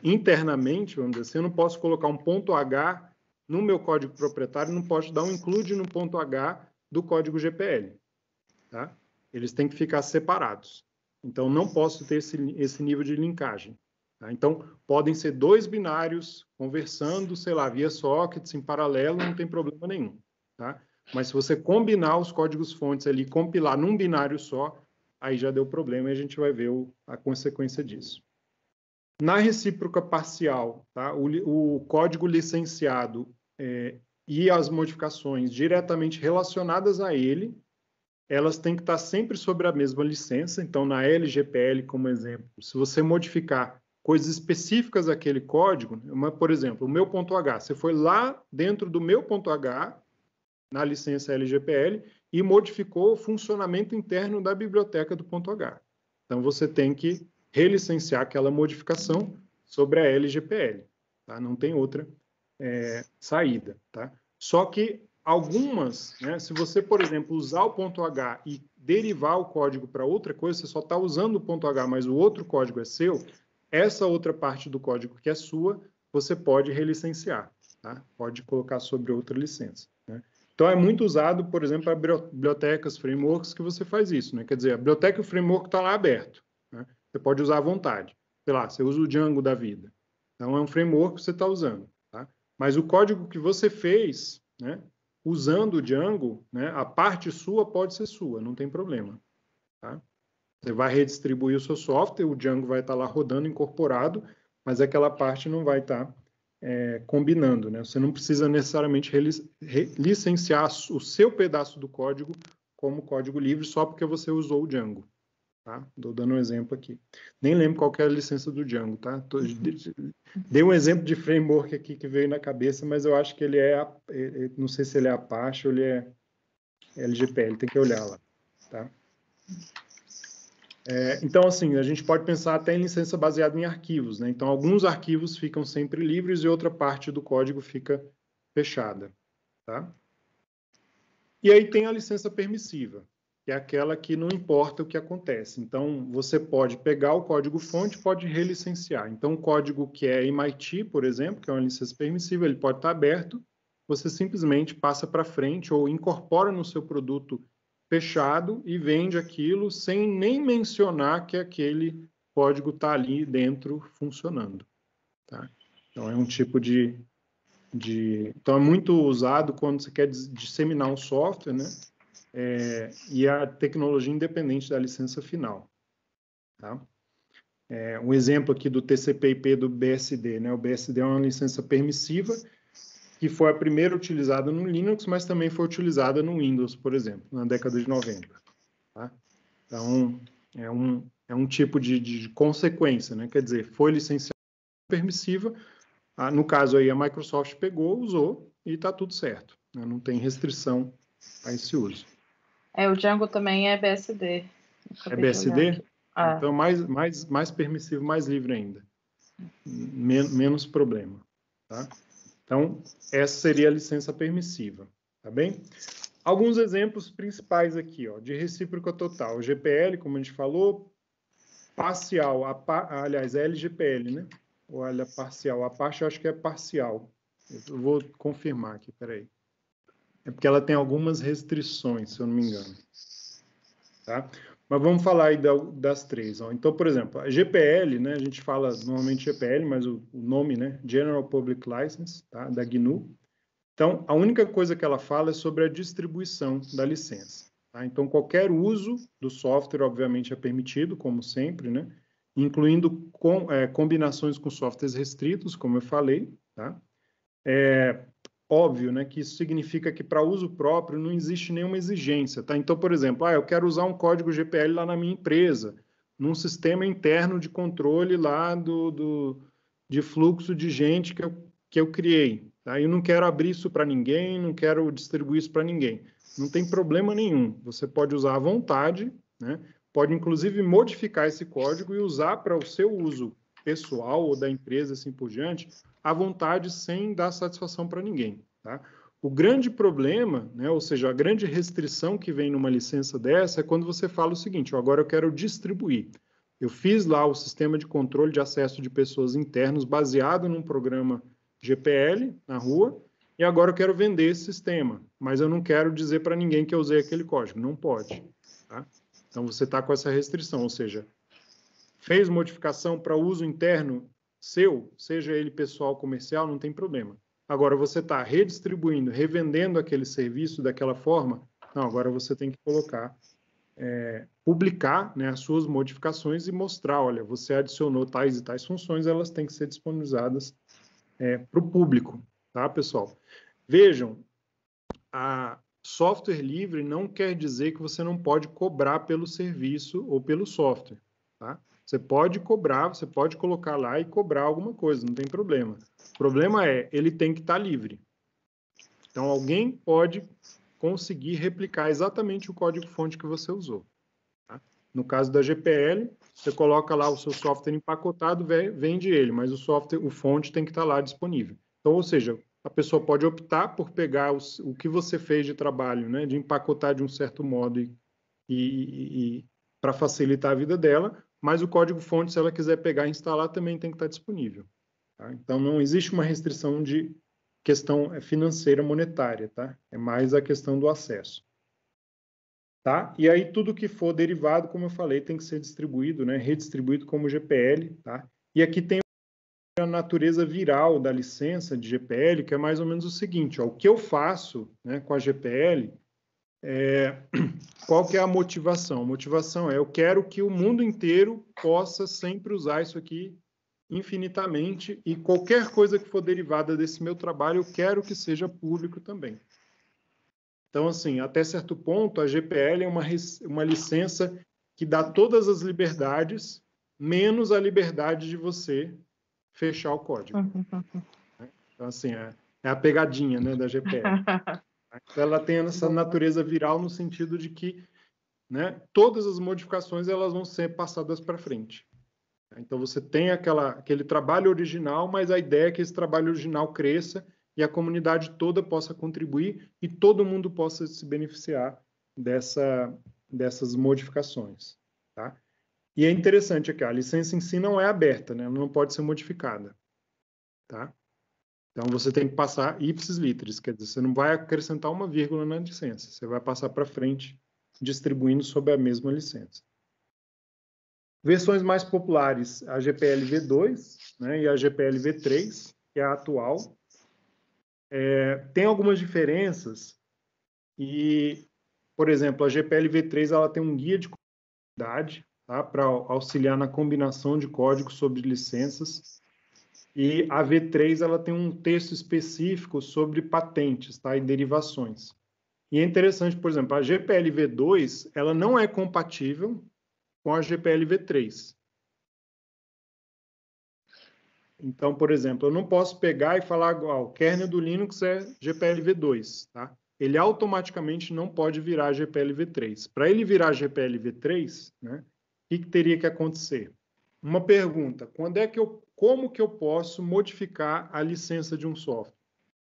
internamente, vamos dizer assim. Eu não posso colocar um ponto H no meu código proprietário, não posso dar um include no ponto H do código GPL, tá? Eles têm que ficar separados. Então, não posso ter esse nível de linkagem. Tá? Então, podem ser 2 binários conversando, sei lá, via sockets em paralelo, não tem problema nenhum. Tá? Mas se você combinar os códigos-fontes ali, compilar num binário só, aí já deu problema e a gente vai ver a consequência disso. Na recíproca parcial, tá? O código licenciado e as modificações diretamente relacionadas a ele, elas têm que estar sempre sobre a mesma licença. Então, na LGPL, como exemplo, se você modificar coisas específicas daquele código, por exemplo, o meu ponto H, você foi lá dentro do meu ponto H, na licença LGPL, e modificou o funcionamento interno da biblioteca do ponto H. Então, você tem que relicenciar aquela modificação sobre a LGPL. Tá? Não tem outra saída. Tá? Só que algumas, né, se você, por exemplo, usar o ponto H e derivar o código para outra coisa, você só está usando o ponto H, mas o outro código é seu, essa outra parte do código que é sua, você pode relicenciar. Tá? Pode colocar sobre outra licença. Né? Então, é muito usado, por exemplo, para bibliotecas, frameworks, que você faz isso. Né? Quer dizer, a biblioteca e o framework está lá aberto. Né? Você pode usar à vontade. Sei lá, você usa o Django da vida. Então, é um framework que você está usando. Tá? Mas o código que você fez, né, usando o Django, né, a parte sua pode ser sua, não tem problema. Tá? Você vai redistribuir o seu software, o Django vai estar lá rodando, incorporado, mas aquela parte não vai estar combinando. Né? Você não precisa necessariamente licenciar o seu pedaço do código como código livre só porque você usou o Django. Tá? Estou dando um exemplo aqui. Nem lembro qual que é a licença do Django. Tá? Dei um exemplo de framework aqui que veio na cabeça, mas eu acho que ele não sei se ele é Apache ou ele é LGPL, tem que olhar lá. Tá? Então, assim, a gente pode pensar até em licença baseada em arquivos. Né? Então, alguns arquivos ficam sempre livres e outra parte do código fica fechada. Tá? E aí tem a licença permissiva, que é aquela que não importa o que acontece. Então, você pode pegar o código-fonte e pode relicenciar. Então, o código que é MIT, por exemplo, que é uma licença permissiva, ele pode estar aberto, você simplesmente passa para frente ou incorpora no seu produto fechado e vende aquilo sem nem mencionar que aquele código está ali dentro funcionando. Tá? Então, é um tipo Então, é muito usado quando você quer disseminar um software, né? E a tecnologia independente da licença final. Tá? Um exemplo aqui do TCP/IP do BSD. Né? O BSD é uma licença permissiva que foi a primeira utilizada no Linux, mas também foi utilizada no Windows, por exemplo, na década de 90. Tá? Então, é um tipo de consequência. Né? Quer dizer, foi licenciada permissiva, no caso aí a Microsoft pegou, usou e está tudo certo. Né? Não tem restrição a esse uso. O Django também é BSD. É BSD? Então, mais permissivo, mais livre ainda. Menos problema. Tá? Então, essa seria a licença permissiva. Tá bem? Alguns exemplos principais aqui, ó, de recíproca total. O GPL, como a gente falou, parcial, aliás, é LGPL, né? Ou olha, parcial. A parte eu acho que é parcial. Eu vou confirmar aqui, peraí. É porque ela tem algumas restrições, se eu não me engano. Tá? Mas vamos falar aí das três. Ó. Então, por exemplo, a GPL, né, a gente fala normalmente GPL, mas o nome, né, General Public License, tá, da GNU. Então, a única coisa que ela fala é sobre a distribuição da licença. Tá? Então, qualquer uso do software, obviamente, é permitido, como sempre, né, incluindo combinações com softwares restritos, como eu falei. Tá? Óbvio, né, que isso significa que para uso próprio não existe nenhuma exigência, tá? Então, por exemplo, eu quero usar um código GPL lá na minha empresa, num sistema interno de controle lá de fluxo de gente que eu criei, tá? Eu não quero abrir isso para ninguém, não quero distribuir isso para ninguém. Não tem problema nenhum. Você pode usar à vontade, né? Pode inclusive modificar esse código e usar para o seu uso pessoal ou da empresa, assim por diante, à vontade, sem dar satisfação para ninguém. Tá? O grande problema, né, ou seja, a grande restrição que vem numa licença dessa é quando você fala o seguinte, agora eu quero distribuir. Eu fiz lá o sistema de controle de acesso de pessoas internos baseado num programa GPL na rua, e agora eu quero vender esse sistema, mas eu não quero dizer para ninguém que eu usei aquele código. Não pode. Tá? Então, você está com essa restrição, ou seja, fez modificação para uso interno seu, seja ele pessoal ou comercial, não tem problema. Agora, você está redistribuindo, revendendo aquele serviço daquela forma, não, agora você tem que colocar, publicar, né, as suas modificações e mostrar, olha, você adicionou tais e tais funções, elas têm que ser disponibilizadas para o público, tá, pessoal? Vejam, a software livre não quer dizer que você não pode cobrar pelo serviço ou pelo software, tá? Você pode cobrar, você pode colocar lá e cobrar alguma coisa, não tem problema. O problema é, ele tem que estar livre. Então, alguém pode conseguir replicar exatamente o código-fonte que você usou. Tá? No caso da GPL, você coloca lá o seu software empacotado, vende ele, mas o software, o fonte tem que estar lá disponível. Então, ou seja, a pessoa pode optar por pegar o que você fez de trabalho, né, de empacotar de um certo modo e para facilitar a vida dela, mas o código-fonte, se ela quiser pegar e instalar, também tem que estar disponível. Tá? Então, não existe uma restrição de questão financeira monetária, tá? É mais a questão do acesso. Tá? E aí, tudo que for derivado, como eu falei, tem que ser distribuído, né, redistribuído como GPL, tá? E aqui tem a natureza viral da licença de GPL, que é mais ou menos o seguinte, ó, o que eu faço, né, com a GPL, qual que é a motivação? A motivação é, eu quero que o mundo inteiro possa sempre usar isso aqui infinitamente e qualquer coisa que for derivada desse meu trabalho, eu quero que seja público também. Então, assim, até certo ponto, a GPL é uma licença que dá todas as liberdades, menos a liberdade de você fechar o código. Então, assim, é a pegadinha, né, da GPL. Então, ela tem essa natureza viral no sentido de que, né, todas as modificações elas vão ser passadas para frente. Então, você tem aquele trabalho original, mas a ideia é que esse trabalho original cresça e a comunidade toda possa contribuir e todo mundo possa se beneficiar dessas modificações. Tá? E é interessante aqui, a licença em si não é aberta, né? Não pode ser modificada. Tá? Então, você tem que passar ipsis literis, quer dizer, você não vai acrescentar uma vírgula na licença, você vai passar para frente distribuindo sob a mesma licença. Versões mais populares, a GPL v2, né, e a GPL v3, que é a atual. Tem algumas diferenças e, por exemplo, a GPL v3 ela tem um guia de comunidade, tá, para auxiliar na combinação de códigos sobre licenças. E a v3 ela tem um texto específico sobre patentes, tá, e derivações. E é interessante, por exemplo, a GPL v2 ela não é compatível com a GPL v3. Então, por exemplo, eu não posso pegar e falar, o kernel do Linux é GPL v2, tá? Ele automaticamente não pode virar GPL v3. Para ele virar GPL v3, né, o que teria que acontecer? Uma pergunta, como que eu posso modificar a licença de um software?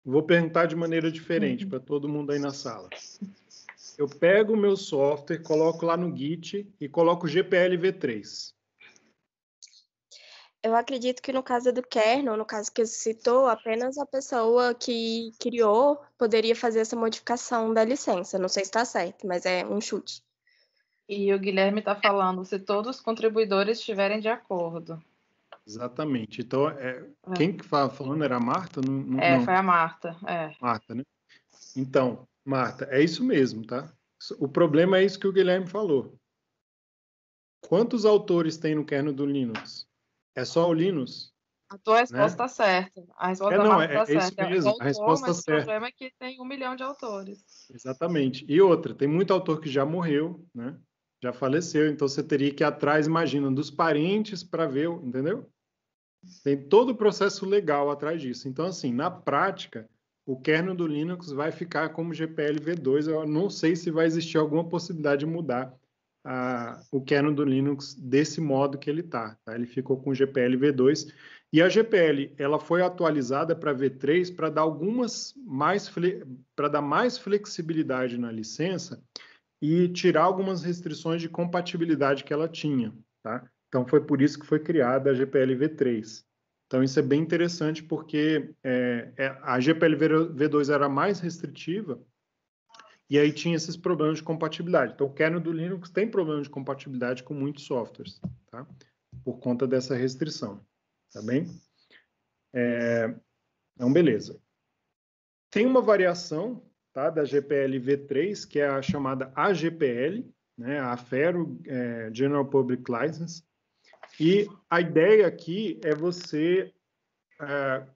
Vou perguntar de maneira diferente para todo mundo aí na sala. Eu pego o meu software, coloco lá no Git e coloco GPL v3. Eu acredito que no caso do kernel, no caso que você citou, apenas a pessoa que criou poderia fazer essa modificação da licença. Não sei se está certo, mas é um chute. E o Guilherme está falando, se todos os contribuidores estiverem de acordo. Exatamente. Então, quem que estava falando era a Marta? Não. Foi a Marta. Marta, né? Então, Marta, é isso mesmo, tá? O problema é isso que o Guilherme falou. Quantos autores tem no kernel do Linux? É só o Linux? A tua resposta está certa. A resposta da Marta está certa. É isso mesmo, a resposta mas está certa. O problema é que tem 1 milhão de autores. Exatamente. E outra, tem muito autor que já morreu, né? Já faleceu, então você teria que ir atrás, imagina, dos parentes para ver, entendeu? Tem todo o processo legal atrás disso. Então, assim, na prática, o kernel do Linux vai ficar como GPL v2. Eu não sei se vai existir alguma possibilidade de mudar o kernel do Linux desse modo que ele está. Tá? Ele ficou com GPL v2. E a GPL ela foi atualizada para v3 para dar mais flexibilidade na licença e tirar algumas restrições de compatibilidade que ela tinha. Tá? Então, foi por isso que foi criada a GPL v3. Então, isso é bem interessante porque a GPL v2 era mais restritiva e aí tinha esses problemas de compatibilidade. Então, o kernel do Linux tem problema de compatibilidade com muitos softwares. Tá? por conta dessa restrição, tá bem? Então, beleza. Tem uma variação, tá, da GPL v3, que é a chamada AGPL, né, a AFERO, General Public License, e a ideia aqui é você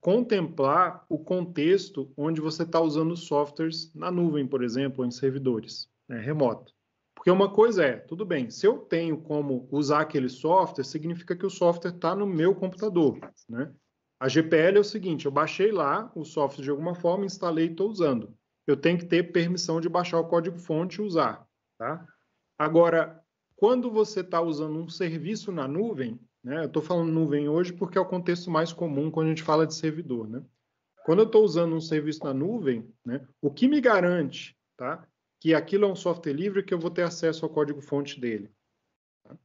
contemplar o contexto onde você está usando softwares na nuvem, por exemplo, ou em servidores, né, remoto. Porque uma coisa tudo bem, se eu tenho como usar aquele software, significa que o software está no meu computador, né? A GPL é o seguinte, eu baixei lá o software de alguma forma, instalei e estou usando. Eu tenho que ter permissão de baixar o código-fonte e usar, tá? Agora, quando você está usando um serviço na nuvem, né, eu estou falando nuvem hoje porque é o contexto mais comum quando a gente fala de servidor, né? Quando eu estou usando um serviço na nuvem, né, o que me garante, tá, que aquilo é um software livre que eu vou ter acesso ao código-fonte dele? Tá?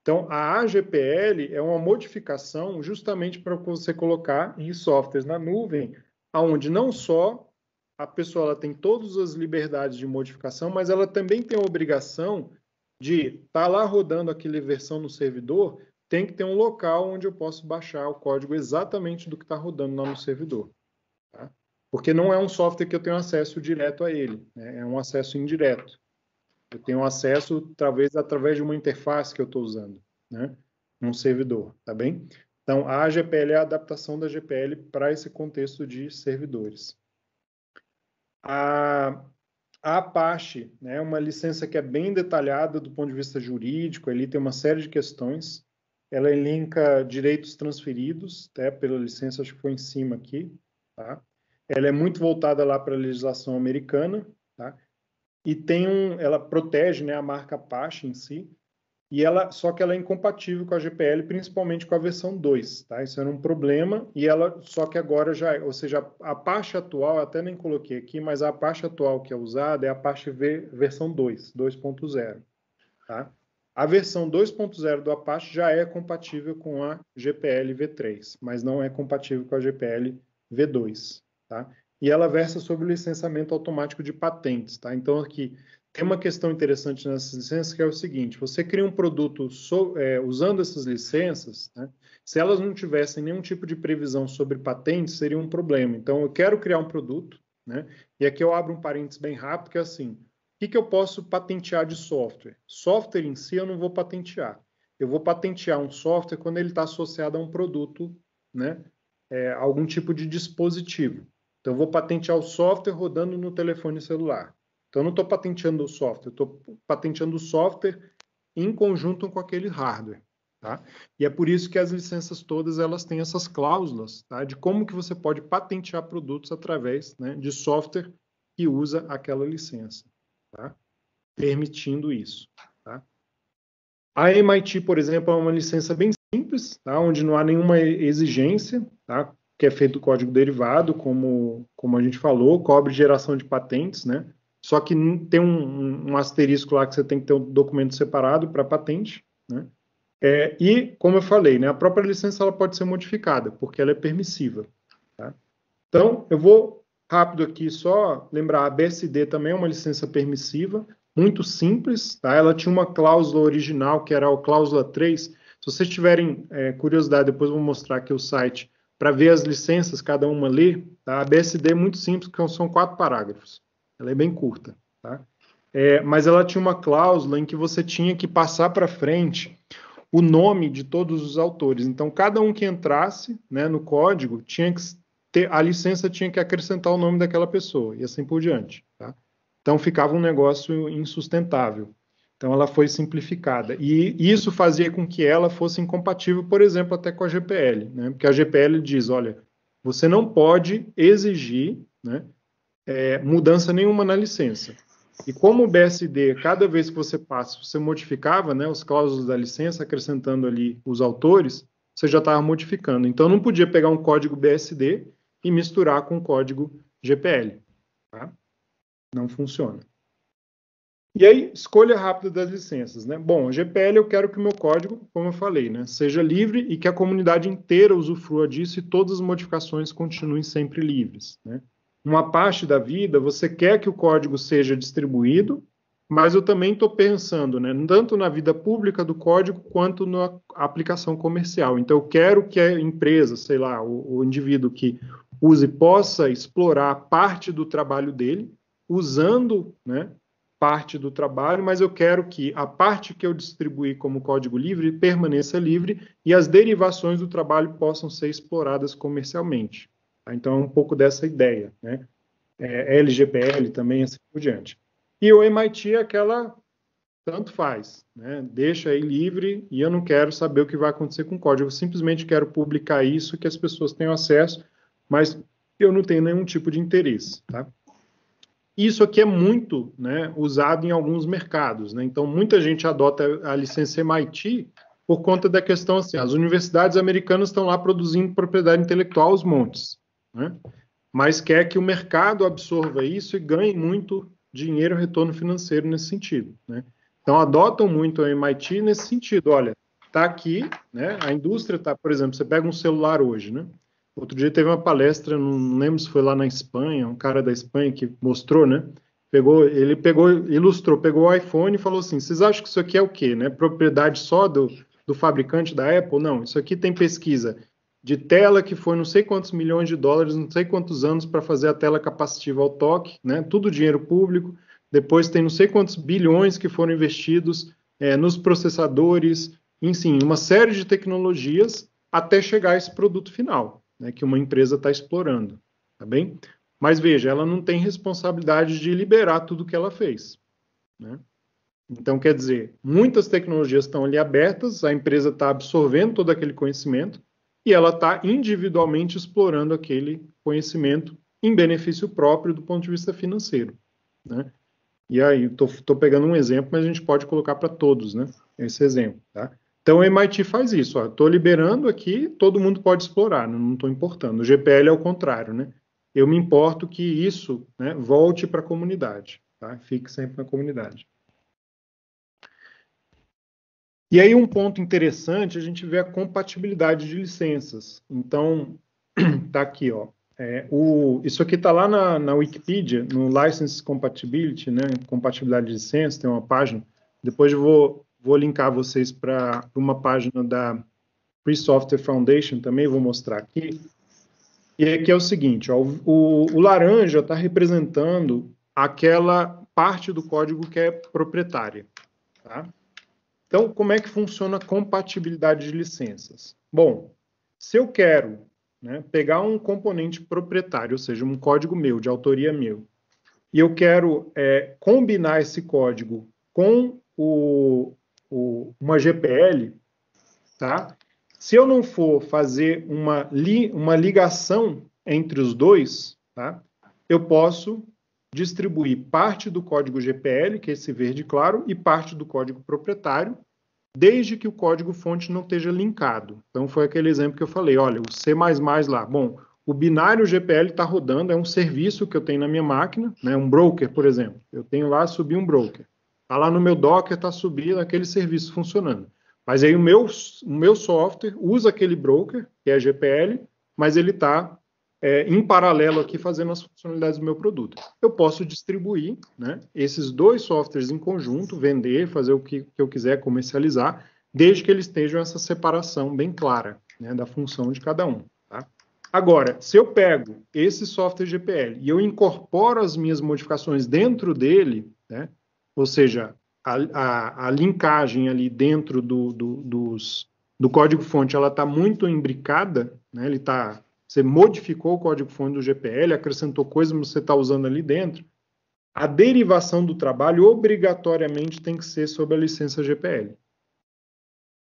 Então, a AGPL é uma modificação justamente para você colocar em softwares na nuvem, onde não só a pessoa ela tem todas as liberdades de modificação, mas ela também tem a obrigação de estar lá rodando aquela versão no servidor, tem que ter um local onde eu posso baixar o código exatamente do que está rodando lá no servidor. Tá? Porque não é um software que eu tenho acesso direto a ele, né? É um acesso indireto. Eu tenho acesso, talvez, através de uma interface que eu estou usando, né? Um servidor, tá bem? Então, a AGPL é a adaptação da GPL para esse contexto de servidores. A Apache, né, é uma licença que é bem detalhada do ponto de vista jurídico, ali tem uma série de questões. Ela elenca direitos transferidos, até pela licença, acho que foi em cima aqui, tá? Ela é muito voltada lá para a legislação americana, tá? E ela protege, né, a marca Apache em si, só que ela é incompatível com a GPL, principalmente com a versão 2, tá? Isso era um problema, só que agora ou seja, a Apache atual, até nem coloquei aqui, mas a Apache atual que é usada é a Apache versão 2, 2.0, tá? A versão 2.0 do Apache já é compatível com a GPL v3, mas não é compatível com a GPL v2, tá? E ela versa sobre o licenciamento automático de patentes, tá? Então, aqui, tem uma questão interessante nessas licenças, que é o seguinte, você cria um produto usando essas licenças, né? Se elas não tivessem nenhum tipo de previsão sobre patentes, seria um problema. Então, eu quero criar um produto, né? E aqui eu abro um parênteses bem rápido, que é assim, o que eu posso patentear de software? Software em si eu não vou patentear. Eu vou patentear um software quando ele está associado a um produto, né? Algum tipo de dispositivo. Então, eu vou patentear o software rodando no telefone celular. Então, eu não estou patenteando o software, eu estou patenteando o software em conjunto com aquele hardware. Tá? E é por isso que as licenças todas elas têm essas cláusulas, tá? De como que você pode patentear produtos através, né, de software que usa aquela licença, tá? Permitindo isso. Tá? A MIT, por exemplo, é uma licença bem simples, tá? Onde não há nenhuma exigência, tá? Que é feito código derivado, como a gente falou, cobre geração de patentes, né? Só que tem um asterisco lá que você tem que ter um documento separado para patente, né? E, como eu falei, né, a própria licença ela pode ser modificada, porque ela é permissiva. Tá? Então, eu vou rápido aqui só lembrar, a BSD também é uma licença permissiva, muito simples, tá? Ela tinha uma cláusula original, que era a cláusula 3. Se vocês tiverem curiosidade, depois eu vou mostrar aqui o site, para ver as licenças, cada uma ler, tá? A BSD é muito simples, porque são 4 parágrafos. Ela é bem curta, tá? Mas ela tinha uma cláusula em que você tinha que passar para frente o nome de todos os autores. Então, cada um que entrasse, né, no código, tinha que a licença tinha que acrescentar o nome daquela pessoa, e assim por diante. Tá? Então, ficava um negócio insustentável. Então, ela foi simplificada. E isso fazia com que ela fosse incompatível, por exemplo, até com a GPL. Né? Porque a GPL diz, olha, você não pode exigir, né, mudança nenhuma na licença. E como o BSD, cada vez que você passa, você modificava, né, os cláusulas da licença, acrescentando ali os autores, você já estava modificando. Então, não podia pegar um código BSD e misturar com o código GPL. Tá? Não funciona. E aí, escolha rápida das licenças. Né? Bom, GPL eu quero que o meu código, como eu falei, né, seja livre e que a comunidade inteira usufrua disso e todas as modificações continuem sempre livres. Né? Uma parte da vida, você quer que o código seja distribuído, mas eu também estou pensando, né, tanto na vida pública do código quanto na aplicação comercial. Então, eu quero que a empresa, sei lá, o indivíduo que use possa explorar parte do trabalho dele, usando, né, parte do trabalho, mas eu quero que a parte que eu distribuir como código livre permaneça livre e as derivações do trabalho possam ser exploradas comercialmente. Tá? Então, é um pouco dessa ideia, né? LGPL também, assim por diante. E o MIT é aquela, tanto faz, né? Deixa aí livre e eu não quero saber o que vai acontecer com o código, eu simplesmente quero publicar isso, que as pessoas tenham acesso, mas eu não tenho nenhum tipo de interesse, tá? Isso aqui é muito, né, usado em alguns mercados, né? Então, muita gente adota a licença MIT por conta da questão assim, as universidades americanas estão lá produzindo propriedade intelectual aos montes, né? Mas quer que o mercado absorva isso e ganhe muito dinheiro, retorno financeiro nesse sentido, né? Então, adotam muito a MIT nesse sentido. Olha, está aqui, né? A indústria está, por exemplo, você pega um celular hoje, né? Outro dia teve uma palestra, não lembro se foi lá na Espanha, um cara da Espanha que mostrou, né? Ele ilustrou, pegou o iPhone e falou assim, vocês acham que isso aqui é o quê, né? Propriedade só do fabricante da Apple? Não, isso aqui tem pesquisa de tela que foi não sei quantos milhões de dólares, não sei quantos anos para fazer a tela capacitiva ao toque, né? Tudo dinheiro público. Depois tem não sei quantos bilhões que foram investidos nos processadores, enfim, uma série de tecnologias até chegar a esse produto final, né, que uma empresa está explorando, tá bem? Mas veja, ela não tem responsabilidade de liberar tudo que ela fez, né? Então, quer dizer, muitas tecnologias estão ali abertas, a empresa está absorvendo todo aquele conhecimento e ela está individualmente explorando aquele conhecimento em benefício próprio do ponto de vista financeiro, né? E aí, estou pegando um exemplo, mas a gente pode colocar para todos, né? Esse exemplo, tá? Então, o MIT faz isso. Estou liberando aqui, todo mundo pode explorar, não estou importando. O GPL é o contrário, né? Eu me importo que isso, né, volte para a comunidade, tá? Fique sempre na comunidade. E aí, um ponto interessante, a gente vê a compatibilidade de licenças. Então, tá aqui, ó. Isso aqui está lá na Wikipedia, no License Compatibility, né? Compatibilidade de licença, tem uma página. Depois eu vou linkar vocês para uma página da Free Software Foundation, também vou mostrar aqui. E aqui é o seguinte, ó, o laranja está representando aquela parte do código que é proprietária, tá? Então, como é que funciona a compatibilidade de licenças? Bom, se eu quero, né, pegar um componente proprietário, ou seja, um código meu, de autoria meu, e eu quero combinar esse código com uma GPL, tá? Se eu não for fazer uma ligação entre os dois, tá? Eu posso distribuir parte do código GPL, que é esse verde claro, e parte do código proprietário, desde que o código-fonte não esteja linkado. Então, foi aquele exemplo que eu falei, olha, o C++ lá, bom, o binário GPL está rodando, é um serviço que eu tenho na minha máquina, né, um broker, por exemplo. Eu tenho lá, subir um broker. Está lá no meu Docker, está subindo aquele serviço funcionando. Mas aí o meu software usa aquele broker, que é GPL, mas ele está em paralelo aqui fazendo as funcionalidades do meu produto. Eu posso distribuir, né, esses dois softwares em conjunto, vender, fazer o que eu quiser, comercializar, desde que eles estejam essa separação bem clara, né, da função de cada um. Tá? Agora, se eu pego esse software GPL e eu incorporo as minhas modificações dentro dele, né, ou seja, a linkagem ali dentro do código-fonte, ela está muito imbricada, né, você modificou o código-fonte do GPL, acrescentou coisas que você está usando ali dentro, a derivação do trabalho obrigatoriamente tem que ser sob a licença GPL.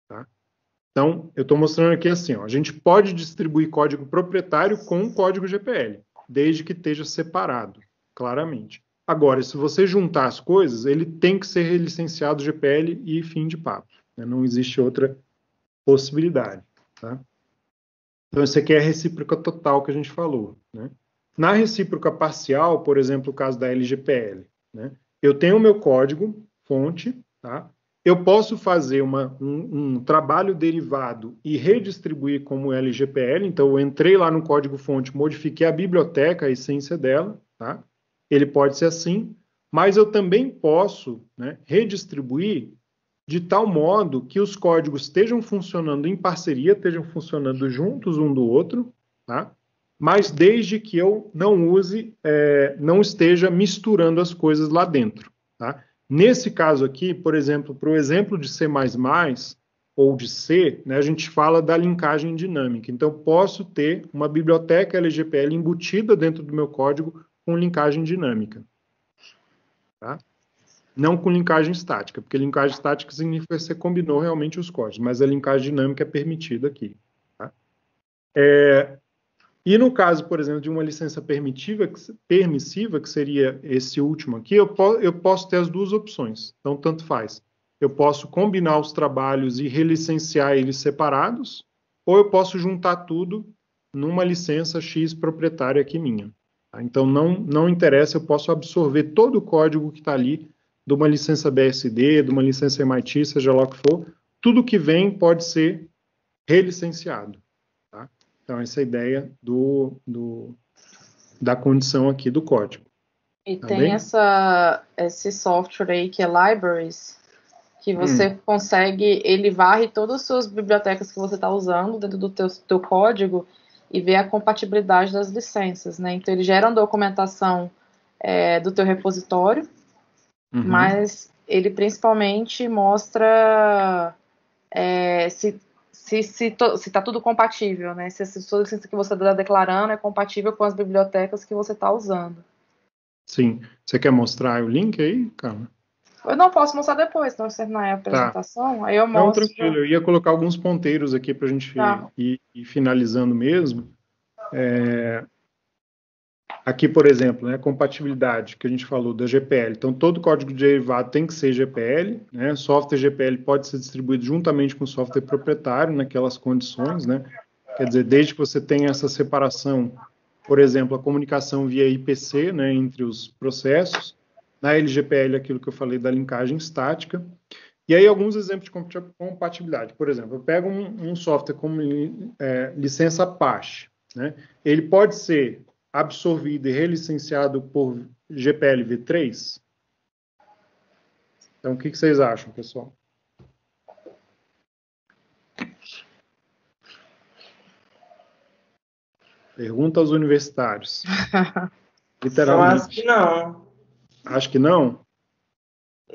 Tá? Então, eu estou mostrando aqui assim, ó, a gente pode distribuir código proprietário com código GPL, desde que esteja separado, claramente. Agora, se você juntar as coisas, ele tem que ser relicenciado GPL e fim de papo. Né? Não existe outra possibilidade. Tá? Então, isso aqui é a recíproca total que a gente falou. Né? Na recíproca parcial, por exemplo, o caso da LGPL, né? Eu tenho o meu código fonte, tá? Eu posso fazer um trabalho derivado e redistribuir como LGPL, então eu entrei lá no código fonte, modifiquei a biblioteca, a essência dela, tá? Ele pode ser assim, mas eu também posso, né, redistribuir de tal modo que os códigos estejam funcionando em parceria, estejam funcionando juntos um do outro, tá? Mas desde que eu não use, não esteja misturando as coisas lá dentro, tá? Nesse caso aqui, por exemplo, para o exemplo de C++ ou de C, né, a gente fala da linkagem dinâmica. Então, eu posso ter uma biblioteca LGPL embutida dentro do meu código com linkagem dinâmica, tá? Não com linkagem estática, porque linkagem estática significa que você combinou realmente os códigos, mas a linkagem dinâmica é permitida aqui, tá? E no caso, por exemplo, de uma licença permissiva, que seria esse último aqui, eu posso ter as duas opções. Então, tanto faz. Eu posso combinar os trabalhos e relicenciar eles separados, ou eu posso juntar tudo numa licença X proprietária aqui minha. Tá? Então, não interessa, eu posso absorver todo o código que está ali, de uma licença BSD, de uma licença MIT, seja lá o que for, tudo que vem pode ser relicenciado. Tá? Então, essa é a ideia da condição aqui do código. E tá tem bem? esse software aí que é Libraries, que você consegue, ele varre todas as suas bibliotecas que você está usando dentro do teu código e vê a compatibilidade das licenças, né? Então, ele gera uma documentação do teu repositório, mas ele principalmente mostra se está tudo compatível, né? Se a sua licença que você está declarando é compatível com as bibliotecas que você está usando. Sim. Você quer mostrar o link aí, Carla? Eu não posso mostrar depois, então, se terminar a apresentação, aí eu mostro. Não, tranquilo. Eu ia colocar alguns ponteiros aqui para a gente ir finalizando mesmo. Aqui, por exemplo, né, compatibilidade, que a gente falou da GPL. Então, todo código de derivado tem que ser GPL, né? Software GPL pode ser distribuído juntamente com o software proprietário naquelas condições, né? Quer dizer, desde que você tenha essa separação, por exemplo, a comunicação via IPC, né, entre os processos, na LGPL, aquilo que eu falei da linkagem estática. E aí, alguns exemplos de compatibilidade. Por exemplo, eu pego um software como licença Apache, né? Ele pode ser absorvido e relicenciado por GPL v3? Então, o que vocês acham, pessoal? Pergunta aos universitários. Literalmente. Eu acho que não. Acho que não?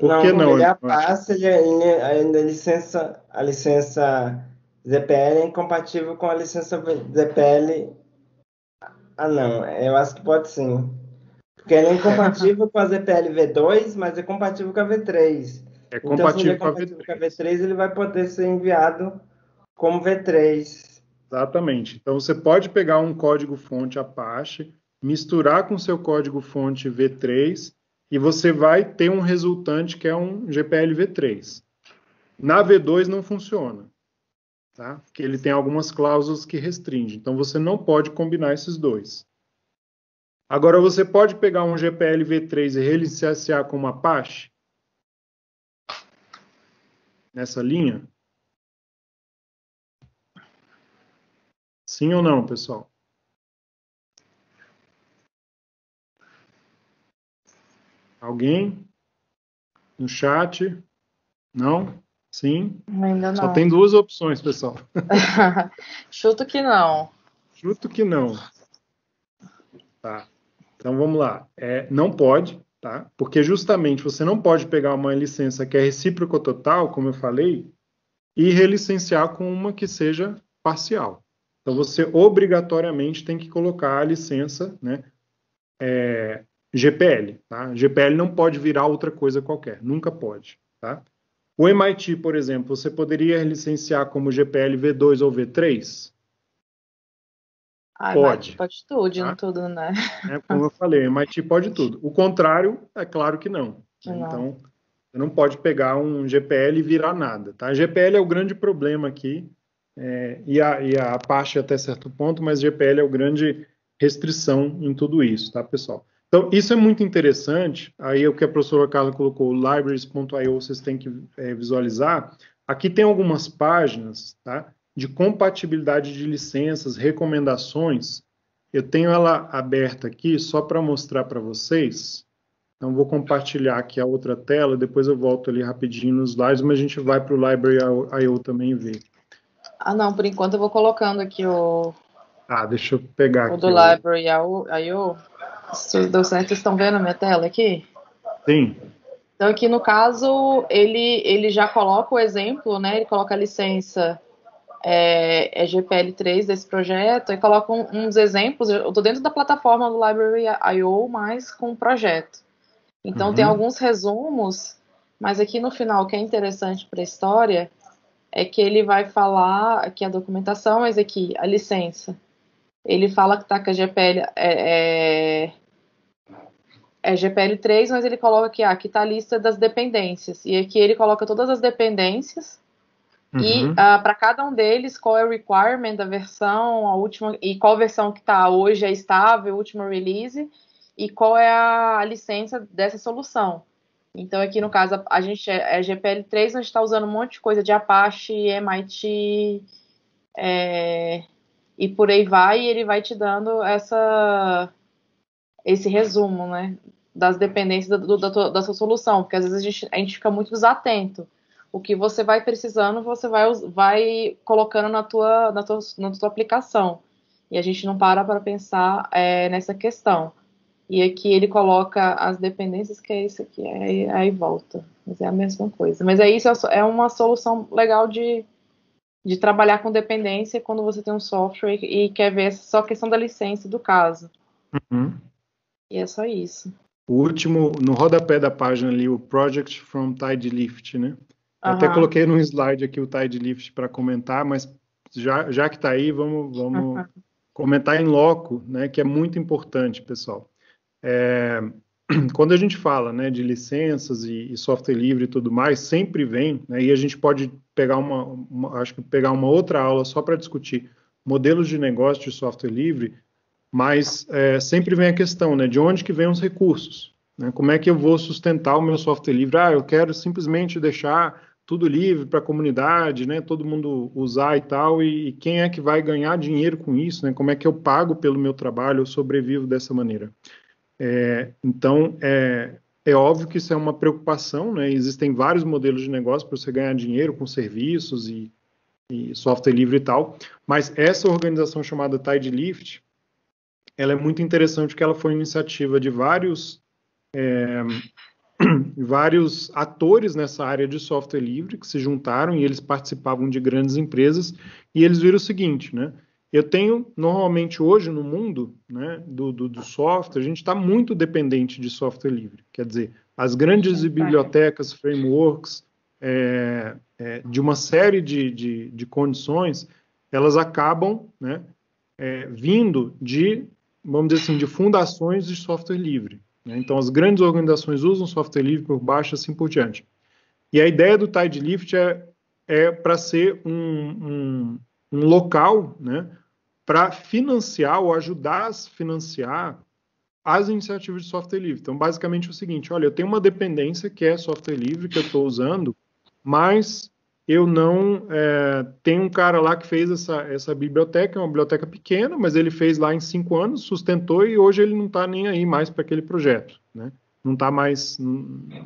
Por Não, que não? ele é a pasta, a licença ZPL é incompatível com a licença ZPL. Ah, não, eu acho que pode sim. Porque ele é incompatível com a ZPL V2, mas é compatível com a V3. É Então, se ele é compatível com a compatível com a V3. V3, ele vai poder ser enviado como V3. Exatamente. Então, você pode pegar um código-fonte Apache, misturar com seu código-fonte V3, e você vai ter um resultante que é um GPL V3. Na V2 não funciona, tá? Porque ele tem algumas cláusulas que restringem. Então, você não pode combinar esses dois. Agora, você pode pegar um GPL V3 e relicenciar como Apache? Nessa linha? Sim ou não, pessoal? Alguém? No chat? Não? Sim? Ainda não. Só tem duas opções, pessoal. Chuto que não. Chuto que não. Tá. Então, vamos lá. Não pode, tá? Porque justamente você não pode pegar uma licença que é recíproca total, como eu falei, e relicenciar com uma que seja parcial. Então, você obrigatoriamente tem que colocar a licença, né, GPL. Tá? GPL não pode virar outra coisa qualquer, nunca pode. Tá? O MIT, por exemplo, você poderia licenciar como GPL V2 ou V3? Pode. Pode tudo, Tá? tudo, né? Como eu falei, o MIT pode tudo. O contrário, é claro que não. Né? Então, você não pode pegar um GPL e virar nada. Tá? GPL é o grande problema aqui, e a Apache até certo ponto, mas GPL é o grande restrição em tudo isso, tá, pessoal? Então, isso é muito interessante. Aí o que a professora Carla colocou, libraries.io, vocês têm que visualizar. Aqui tem algumas páginas, tá, de compatibilidade de licenças, recomendações. Eu tenho ela aberta aqui só para mostrar para vocês. Então, vou compartilhar aqui a outra tela, depois eu volto ali rapidinho nos slides, mas a gente vai para o Library.io também ver. Ah, não, por enquanto eu vou colocando aqui o... Deixa eu pegar o aqui. Do Library.io. Deu certo? Vocês estão vendo a minha tela aqui? Sim. Então, aqui no caso, ele já coloca o exemplo, né? Ele coloca a licença GPL3 desse projeto e coloca uns exemplos. Eu estou dentro da plataforma do Library.io, mas com o projeto. Então, tem alguns resumos, mas aqui no final, o que é interessante para a história é que ele vai falar aqui a documentação, mas aqui a licença. Ele fala que está com a GPL, GPL3, mas ele coloca que aqui está a lista das dependências. E aqui ele coloca todas as dependências e para cada um deles qual é o requirement da versão, a última, e qual versão que está hoje é estável, última release, e qual é a licença dessa solução. Então aqui no caso a gente é GPL3, a gente está usando um monte de coisa de Apache, MIT, e por aí vai, e ele vai te dando esse resumo, né, das dependências da sua solução, porque às vezes a gente fica muito desatento. O que você vai precisando, você vai colocando na tua aplicação. E a gente não para pensar nessa questão. E aqui ele coloca as dependências, que é isso aqui, aí volta. Mas é a mesma coisa. Mas isso é uma solução legal de trabalhar com dependência quando você tem um software e quer ver só a questão da licença do caso. E é só isso. O último, no rodapé da página ali, o Project from Tidelift, né? Eu até coloquei num slide aqui o Tidelift para comentar, mas já que está aí, vamos comentar em loco, né? Que é muito importante, pessoal. Quando a gente fala, né, de licenças e software livre e tudo mais, sempre vem, né, e a gente pode pegar pegar uma outra aula só para discutir modelos de negócio de software livre, mas sempre vem a questão, né, de onde que vem os recursos, né, como é que eu vou sustentar o meu software livre? Eu quero simplesmente deixar tudo livre para a comunidade, né, todo mundo usar e tal, e quem é que vai ganhar dinheiro com isso, né, como é que eu pago pelo meu trabalho, eu sobrevivo dessa maneira? Então, é óbvio que isso é uma preocupação, né? Existem vários modelos de negócio para você ganhar dinheiro com serviços e software livre e tal, mas essa organização chamada Tidelift, ela é muito interessante porque ela foi iniciativa de vários atores nessa área de software livre que se juntaram e eles participavam de grandes empresas e eles viram o seguinte, né? Eu tenho, normalmente hoje no mundo, né, do software, a gente está muito dependente de software livre. Quer dizer, as grandes bibliotecas, frameworks, de uma série de condições, elas acabam, né, vindo de, vamos dizer assim, de fundações de software livre. Né? Então, as grandes organizações usam software livre por baixo, assim por diante. E a ideia do Tidelift é para ser um local, né, para financiar ou ajudar a financiar as iniciativas de software livre. Então, basicamente é o seguinte, olha, eu tenho uma dependência que é software livre, que eu estou usando, mas eu não... tem um cara lá que fez essa biblioteca, é uma biblioteca pequena, mas ele fez lá em 5 anos, sustentou e hoje ele não está nem aí mais para aquele projeto, né? Não está mais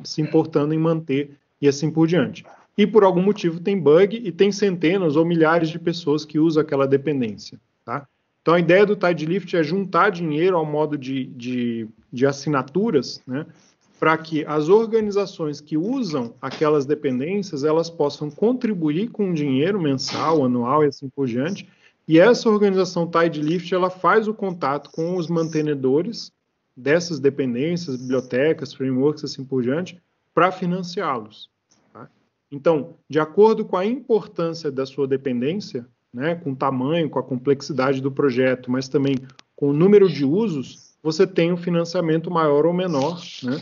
se importando em manter e assim por diante. E por algum motivo tem bug e tem centenas ou milhares de pessoas que usam aquela dependência. Tá? Então a ideia do Tidelift é juntar dinheiro ao modo de assinaturas, né, para que as organizações que usam aquelas dependências elas possam contribuir com dinheiro mensal, anual e assim por diante. E essa organização Tidelift ela faz o contato com os mantenedores dessas dependências, bibliotecas, frameworks, assim por diante, para financiá-los. Então, de acordo com a importância da sua dependência, né, com o tamanho, com a complexidade do projeto, mas também com o número de usos, você tem um financiamento maior ou menor, né,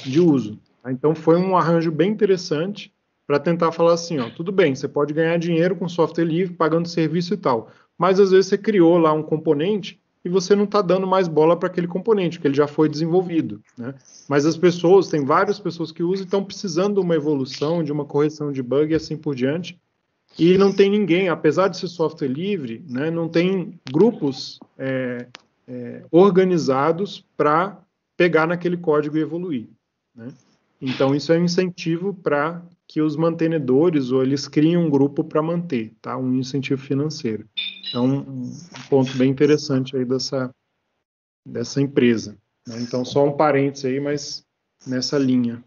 de uso. Então, foi um arranjo bem interessante para tentar falar assim, tudo bem, você pode ganhar dinheiro com software livre, pagando serviço e tal, mas às vezes você criou lá um componente e você não está dando mais bola para aquele componente, porque ele já foi desenvolvido, né? Mas as pessoas, tem várias pessoas que usam e estão precisando de uma evolução, de uma correção de bug e assim por diante, e não tem ninguém, apesar de ser software livre, né, não tem grupos organizados para pegar naquele código e evoluir, né? Então, isso é um incentivo para que os mantenedores, ou eles criem um grupo para manter, tá? Um incentivo financeiro. Então, um ponto bem interessante aí dessa empresa, né? Então, só um parênteses aí, mas nessa linha,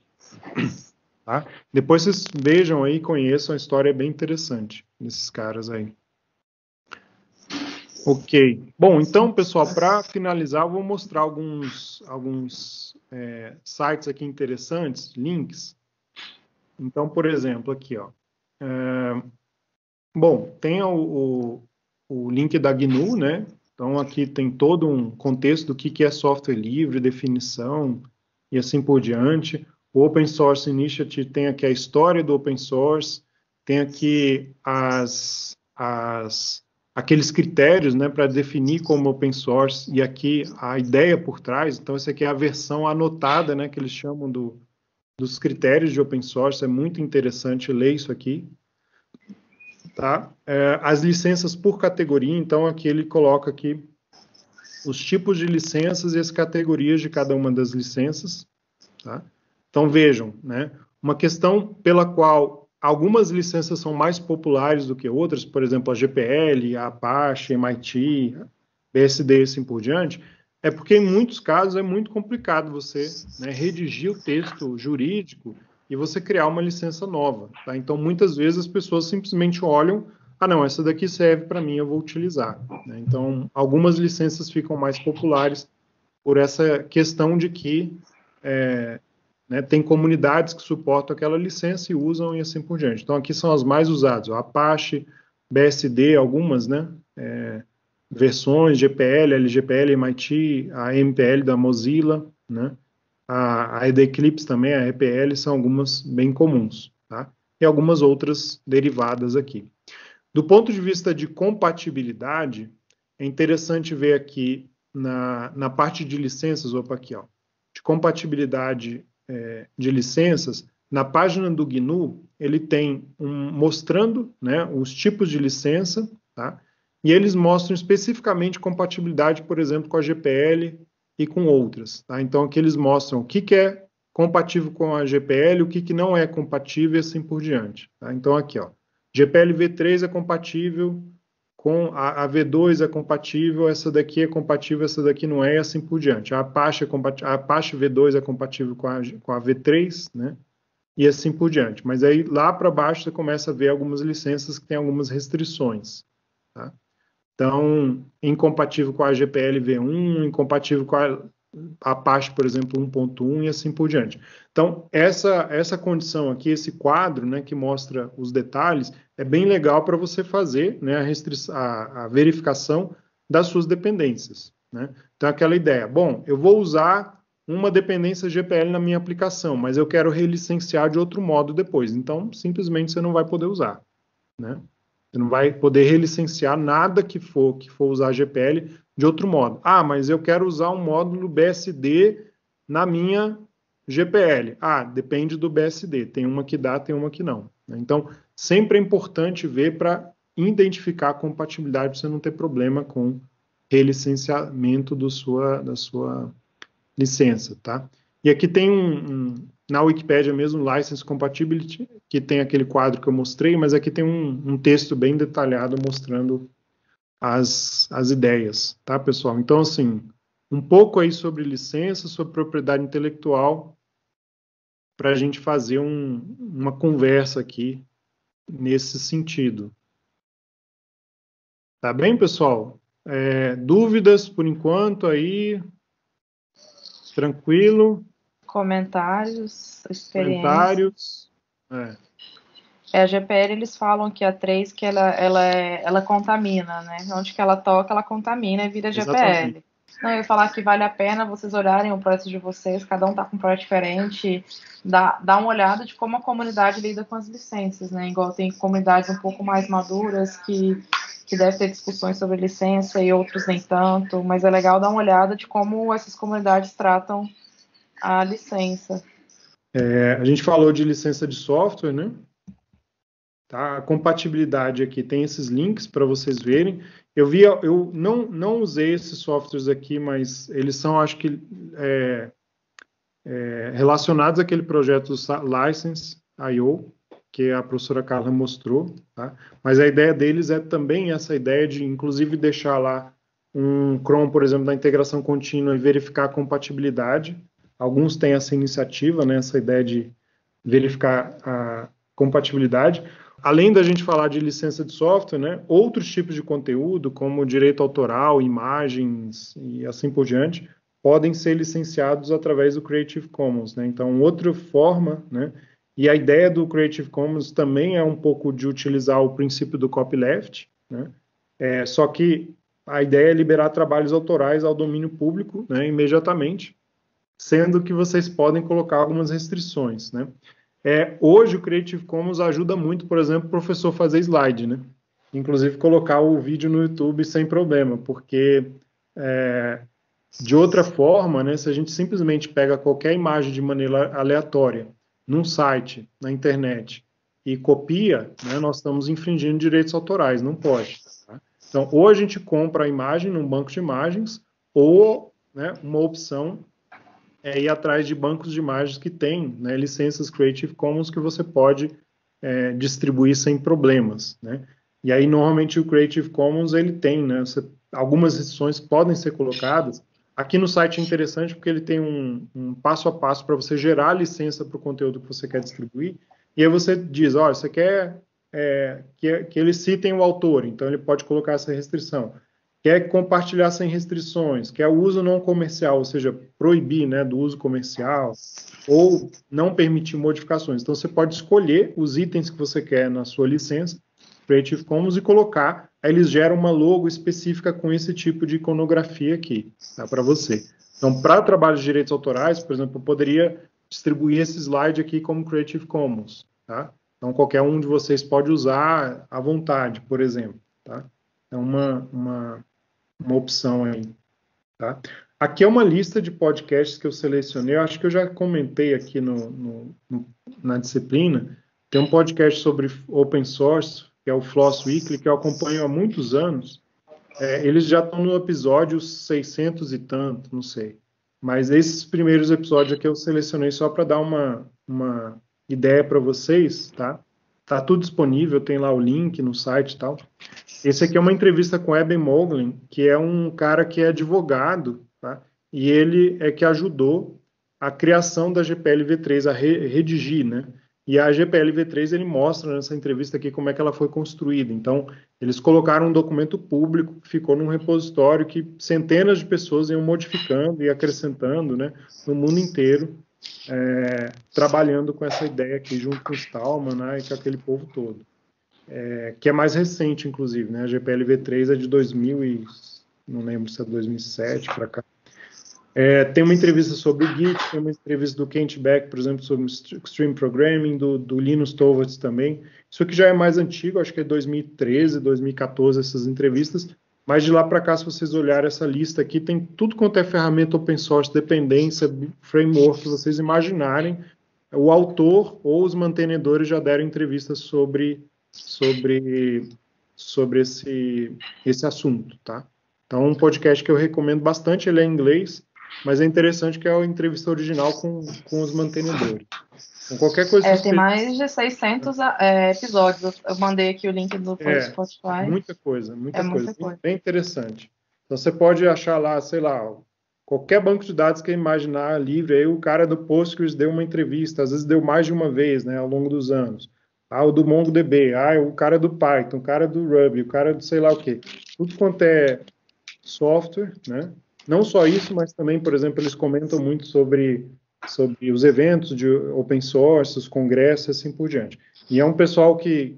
tá? Depois vocês vejam aí, conheçam, a história é bem interessante desses caras aí. Ok. Bom, então, pessoal, para finalizar, eu vou mostrar alguns sites aqui interessantes, links. Então, por exemplo, aqui, ó. Bom, tem o link da GNU, né? Então, aqui tem todo um contexto do que é software livre, definição e assim por diante. O Open Source Initiative tem aqui a história do Open Source, tem aqui aqueles critérios, né, para definir como Open Source, e aqui a ideia por trás. Então, essa aqui é a versão anotada, né, que eles chamam dos critérios de Open Source. É muito interessante ler isso aqui. Tá? As licenças por categoria, então aqui ele coloca aqui os tipos de licenças e as categorias de cada uma das licenças. Tá? Então vejam, né? Uma questão pela qual algumas licenças são mais populares do que outras, por exemplo, a GPL, a Apache, MIT, BSD e assim por diante, é porque em muitos casos é muito complicado você, né, redigir o texto jurídico e você criar uma licença nova. Tá? Então, muitas vezes as pessoas simplesmente olham, não, essa daqui serve para mim, eu vou utilizar. Né? Então, algumas licenças ficam mais populares por essa questão de que né, tem comunidades que suportam aquela licença e usam e assim por diante. Então, aqui são as mais usadas, Apache, BSD, algumas, né, versões, GPL, LGPL, MIT, a MPL da Mozilla, né, a Eclipse também, a EPL, são algumas bem comuns, tá? E algumas outras derivadas aqui. Do ponto de vista de compatibilidade, é interessante ver aqui na parte de licenças, aqui, ó, de compatibilidade de licenças, na página do GNU, ele tem mostrando, né, os tipos de licença, tá? E eles mostram especificamente compatibilidade, por exemplo, com a GPL e com outras. Tá? Então, aqui eles mostram o que é compatível com a GPL, o que não é compatível e assim por diante. Tá? Então, aqui, ó, GPL V3 é compatível com a V2 é compatível, essa daqui é compatível, essa daqui não é, e assim por diante. A Apache V2 é compatível com a V3, né? E assim por diante. Mas aí, lá para baixo, você começa a ver algumas licenças que têm algumas restrições. Tá? Então, incompatível com a GPL V1, incompatível com a Apache, por exemplo, 1.1 e assim por diante. Então, essa condição aqui, esse quadro, né, que mostra os detalhes, é bem legal para você fazer, né, a verificação das suas dependências. Né? Então, aquela ideia, bom, eu vou usar uma dependência GPL na minha aplicação, mas eu quero relicenciar de outro modo depois. Então, simplesmente você não vai poder usar. Né? Você não vai poder relicenciar nada que for usar GPL de outro modo. Ah, mas eu quero usar um módulo BSD na minha GPL. Ah, depende do BSD. Tem uma que dá, tem uma que não. Então, sempre é importante ver para identificar a compatibilidade, para você não ter problema com relicenciamento da sua licença, tá? E aqui tem na Wikipédia mesmo, License Compatibility, que tem aquele quadro que eu mostrei, mas aqui tem um texto bem detalhado mostrando as ideias, tá, pessoal? Então, assim, um pouco aí sobre licença, sobre propriedade intelectual, para a gente fazer uma conversa aqui nesse sentido. Tá bem, pessoal? Dúvidas por enquanto aí? Tranquilo? Comentários, experiências. Comentários. A GPL, eles falam que a 3 que ela contamina, né? Onde que ela toca, ela contamina e vira Exatamente. GPL. Não, eu ia falar que vale a pena vocês olharem o projeto de vocês, cada um tá com um projeto diferente, dá uma olhada de como a comunidade lida com as licenças, né? Igual tem comunidades um pouco mais maduras que deve ter discussões sobre licença e outros nem tanto, mas é legal dar uma olhada de como essas comunidades tratam a licença. A gente falou de licença de software, né? Tá? A compatibilidade aqui tem esses links para vocês verem. Eu não usei esses softwares aqui, mas eles são, acho que, relacionados àquele projeto do License.io, que a professora Carla mostrou, tá? Mas a ideia deles é também essa ideia de, inclusive, deixar lá um Chrome, por exemplo, da integração contínua e verificar a compatibilidade. Alguns têm essa iniciativa, né, essa ideia de verificar a compatibilidade. Além da gente falar de licença de software, né, outros tipos de conteúdo, como direito autoral, imagens e assim por diante, podem ser licenciados através do Creative Commons, né? Então, outra forma, né? E a ideia do Creative Commons também é um pouco de utilizar o princípio do copyleft, né? Só que a ideia é liberar trabalhos autorais ao domínio público, né, imediatamente, sendo que vocês podem colocar algumas restrições, né? Hoje o Creative Commons ajuda muito, por exemplo, o professor fazer slide, né? Inclusive colocar o vídeo no YouTube sem problema, porque de outra forma, né, se a gente simplesmente pega qualquer imagem de maneira aleatória num site, na internet, e copia, né, nós estamos infringindo direitos autorais, não pode. Tá? Então, ou a gente compra a imagem num banco de imagens, ou, né, uma opção é ir atrás de bancos de imagens que têm, né, licenças Creative Commons que você pode distribuir sem problemas, né? E aí, normalmente, o Creative Commons, ele tem, né, algumas restrições podem ser colocadas. Aqui no site é interessante porque ele tem um passo a passo para você gerar a licença para o conteúdo que você quer distribuir, e aí você diz, olha, você quer que eles citem o autor, então ele pode colocar essa restrição. Quer compartilhar sem restrições, quer o uso não comercial, ou seja, proibir, né, do uso comercial, ou não permitir modificações. Então, você pode escolher os itens que você quer na sua licença, Creative Commons, e colocar, aí eles geram uma logo específica com esse tipo de iconografia aqui, tá, para você. Então, para trabalhos de direitos autorais, por exemplo, eu poderia distribuir esse slide aqui como Creative Commons, tá? Então, qualquer um de vocês pode usar à vontade, por exemplo, tá? É uma opção aí, tá? Aqui é uma lista de podcasts que eu selecionei, eu acho que eu já comentei aqui na disciplina. Tem um podcast sobre open source, que é o Floss Weekly, que eu acompanho há muitos anos. Eles já estão no episódio 600 e tanto, não sei. Mas esses primeiros episódios aqui eu selecionei só para dar uma ideia para vocês, tá? Tá tudo disponível, tem lá o link no site e tal. Esse aqui é uma entrevista com Eben Moglen, que é um cara que é advogado, tá? E ele é que ajudou a criação da GPL V3, a redigir, né? E a GPL V3, ele mostra nessa entrevista aqui como é que ela foi construída. Então, eles colocaram um documento público que ficou num repositório que centenas de pessoas iam modificando e acrescentando, né? No mundo inteiro, trabalhando com essa ideia aqui, junto com o Stallman, né? E com aquele povo todo. Que é mais recente, inclusive, né? A GPL V3 é de 2000 e... não lembro se é 2007 para cá. Tem uma entrevista sobre o Git, tem uma entrevista do Kent Beck, por exemplo, sobre Extreme Programming, do Linus Torvalds também. Isso aqui já é mais antigo, acho que é 2013, 2014, essas entrevistas, mas de lá para cá, se vocês olharem essa lista aqui, tem tudo quanto é ferramenta open source, dependência, framework que vocês imaginarem. O autor ou os mantenedores já deram entrevistas sobre esse assunto, tá? Então, um podcast que eu recomendo bastante, ele é em inglês, mas é interessante que é a entrevista original com os mantenedores. Então, qualquer coisa... tem mais de 600 episódios. Eu mandei aqui o link do Spotify. Muita coisa. Bem interessante. Então, você pode achar lá, sei lá, qualquer banco de dados que imaginar livre, aí o cara do Postgres deu uma entrevista, às vezes deu mais de uma vez, né, ao longo dos anos. O do MongoDB, o cara do Python, o cara do Ruby, o cara do sei lá o quê. Tudo quanto é software, né? Não só isso, mas também, por exemplo, eles comentam muito sobre os eventos de open source, os congressos e assim por diante. E é um pessoal que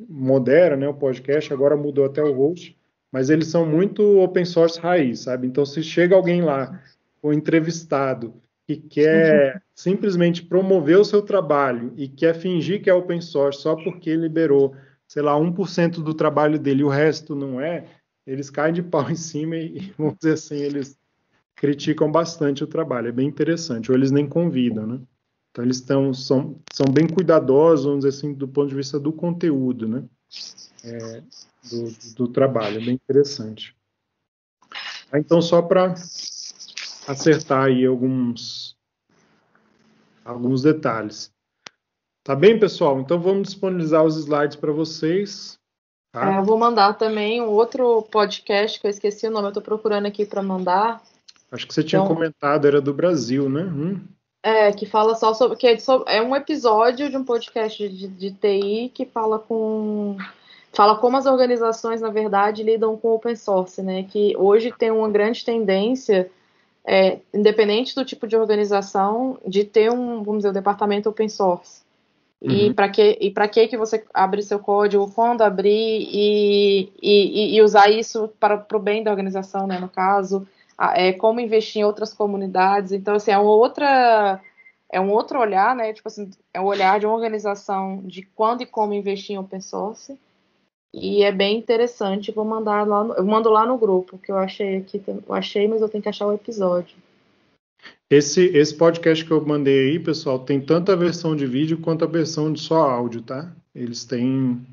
modera, né, o podcast, agora mudou até o host, mas eles são muito open source raiz, sabe? Então, se chega alguém lá, o entrevistado, que quer simplesmente promover o seu trabalho e quer fingir que é open source só porque liberou, sei lá, 1% do trabalho dele e o resto não é, eles caem de pau em cima e, vamos dizer assim, eles criticam bastante o trabalho. É bem interessante. Ou eles nem convidam, né? Então, eles são bem cuidadosos, vamos dizer assim, do ponto de vista do conteúdo, né? Do trabalho. É bem interessante. Então, só para acertar aí alguns alguns detalhes. Tá bem, pessoal? Então vamos disponibilizar os slides para vocês. Tá? Eu vou mandar também um outro podcast, que eu esqueci o nome, eu estou procurando aqui para mandar. Acho que você tinha comentado, era do Brasil, né? Que fala só sobre... é um episódio de um podcast de TI que fala como as organizações, na verdade, lidam com open source, né? Que hoje tem uma grande tendência, independente do tipo de organização, de ter vamos dizer, um departamento open source. E para que você abre seu código, quando abrir e usar isso para o bem da organização, né? No caso, como investir em outras comunidades. Então, assim, é um outro olhar, né? Tipo assim, é o olhar de uma organização de quando e como investir em open source. E é bem interessante. Eu mando lá no grupo, que eu achei aqui. Eu achei, mas eu tenho que achar o episódio. Esse podcast que eu mandei aí, pessoal, tem tanto a versão de vídeo quanto a versão de só áudio, tá? Eles têm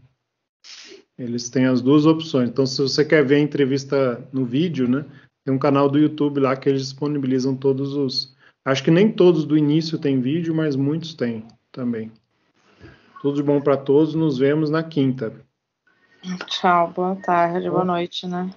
as duas opções. Então, se você quer ver a entrevista no vídeo, né? Tem um canal do YouTube lá que eles disponibilizam todos os... Acho que nem todos do início tem vídeo, mas muitos têm também. Tudo de bom para todos. Nos vemos na quinta. Tchau, boa tarde, boa noite, né?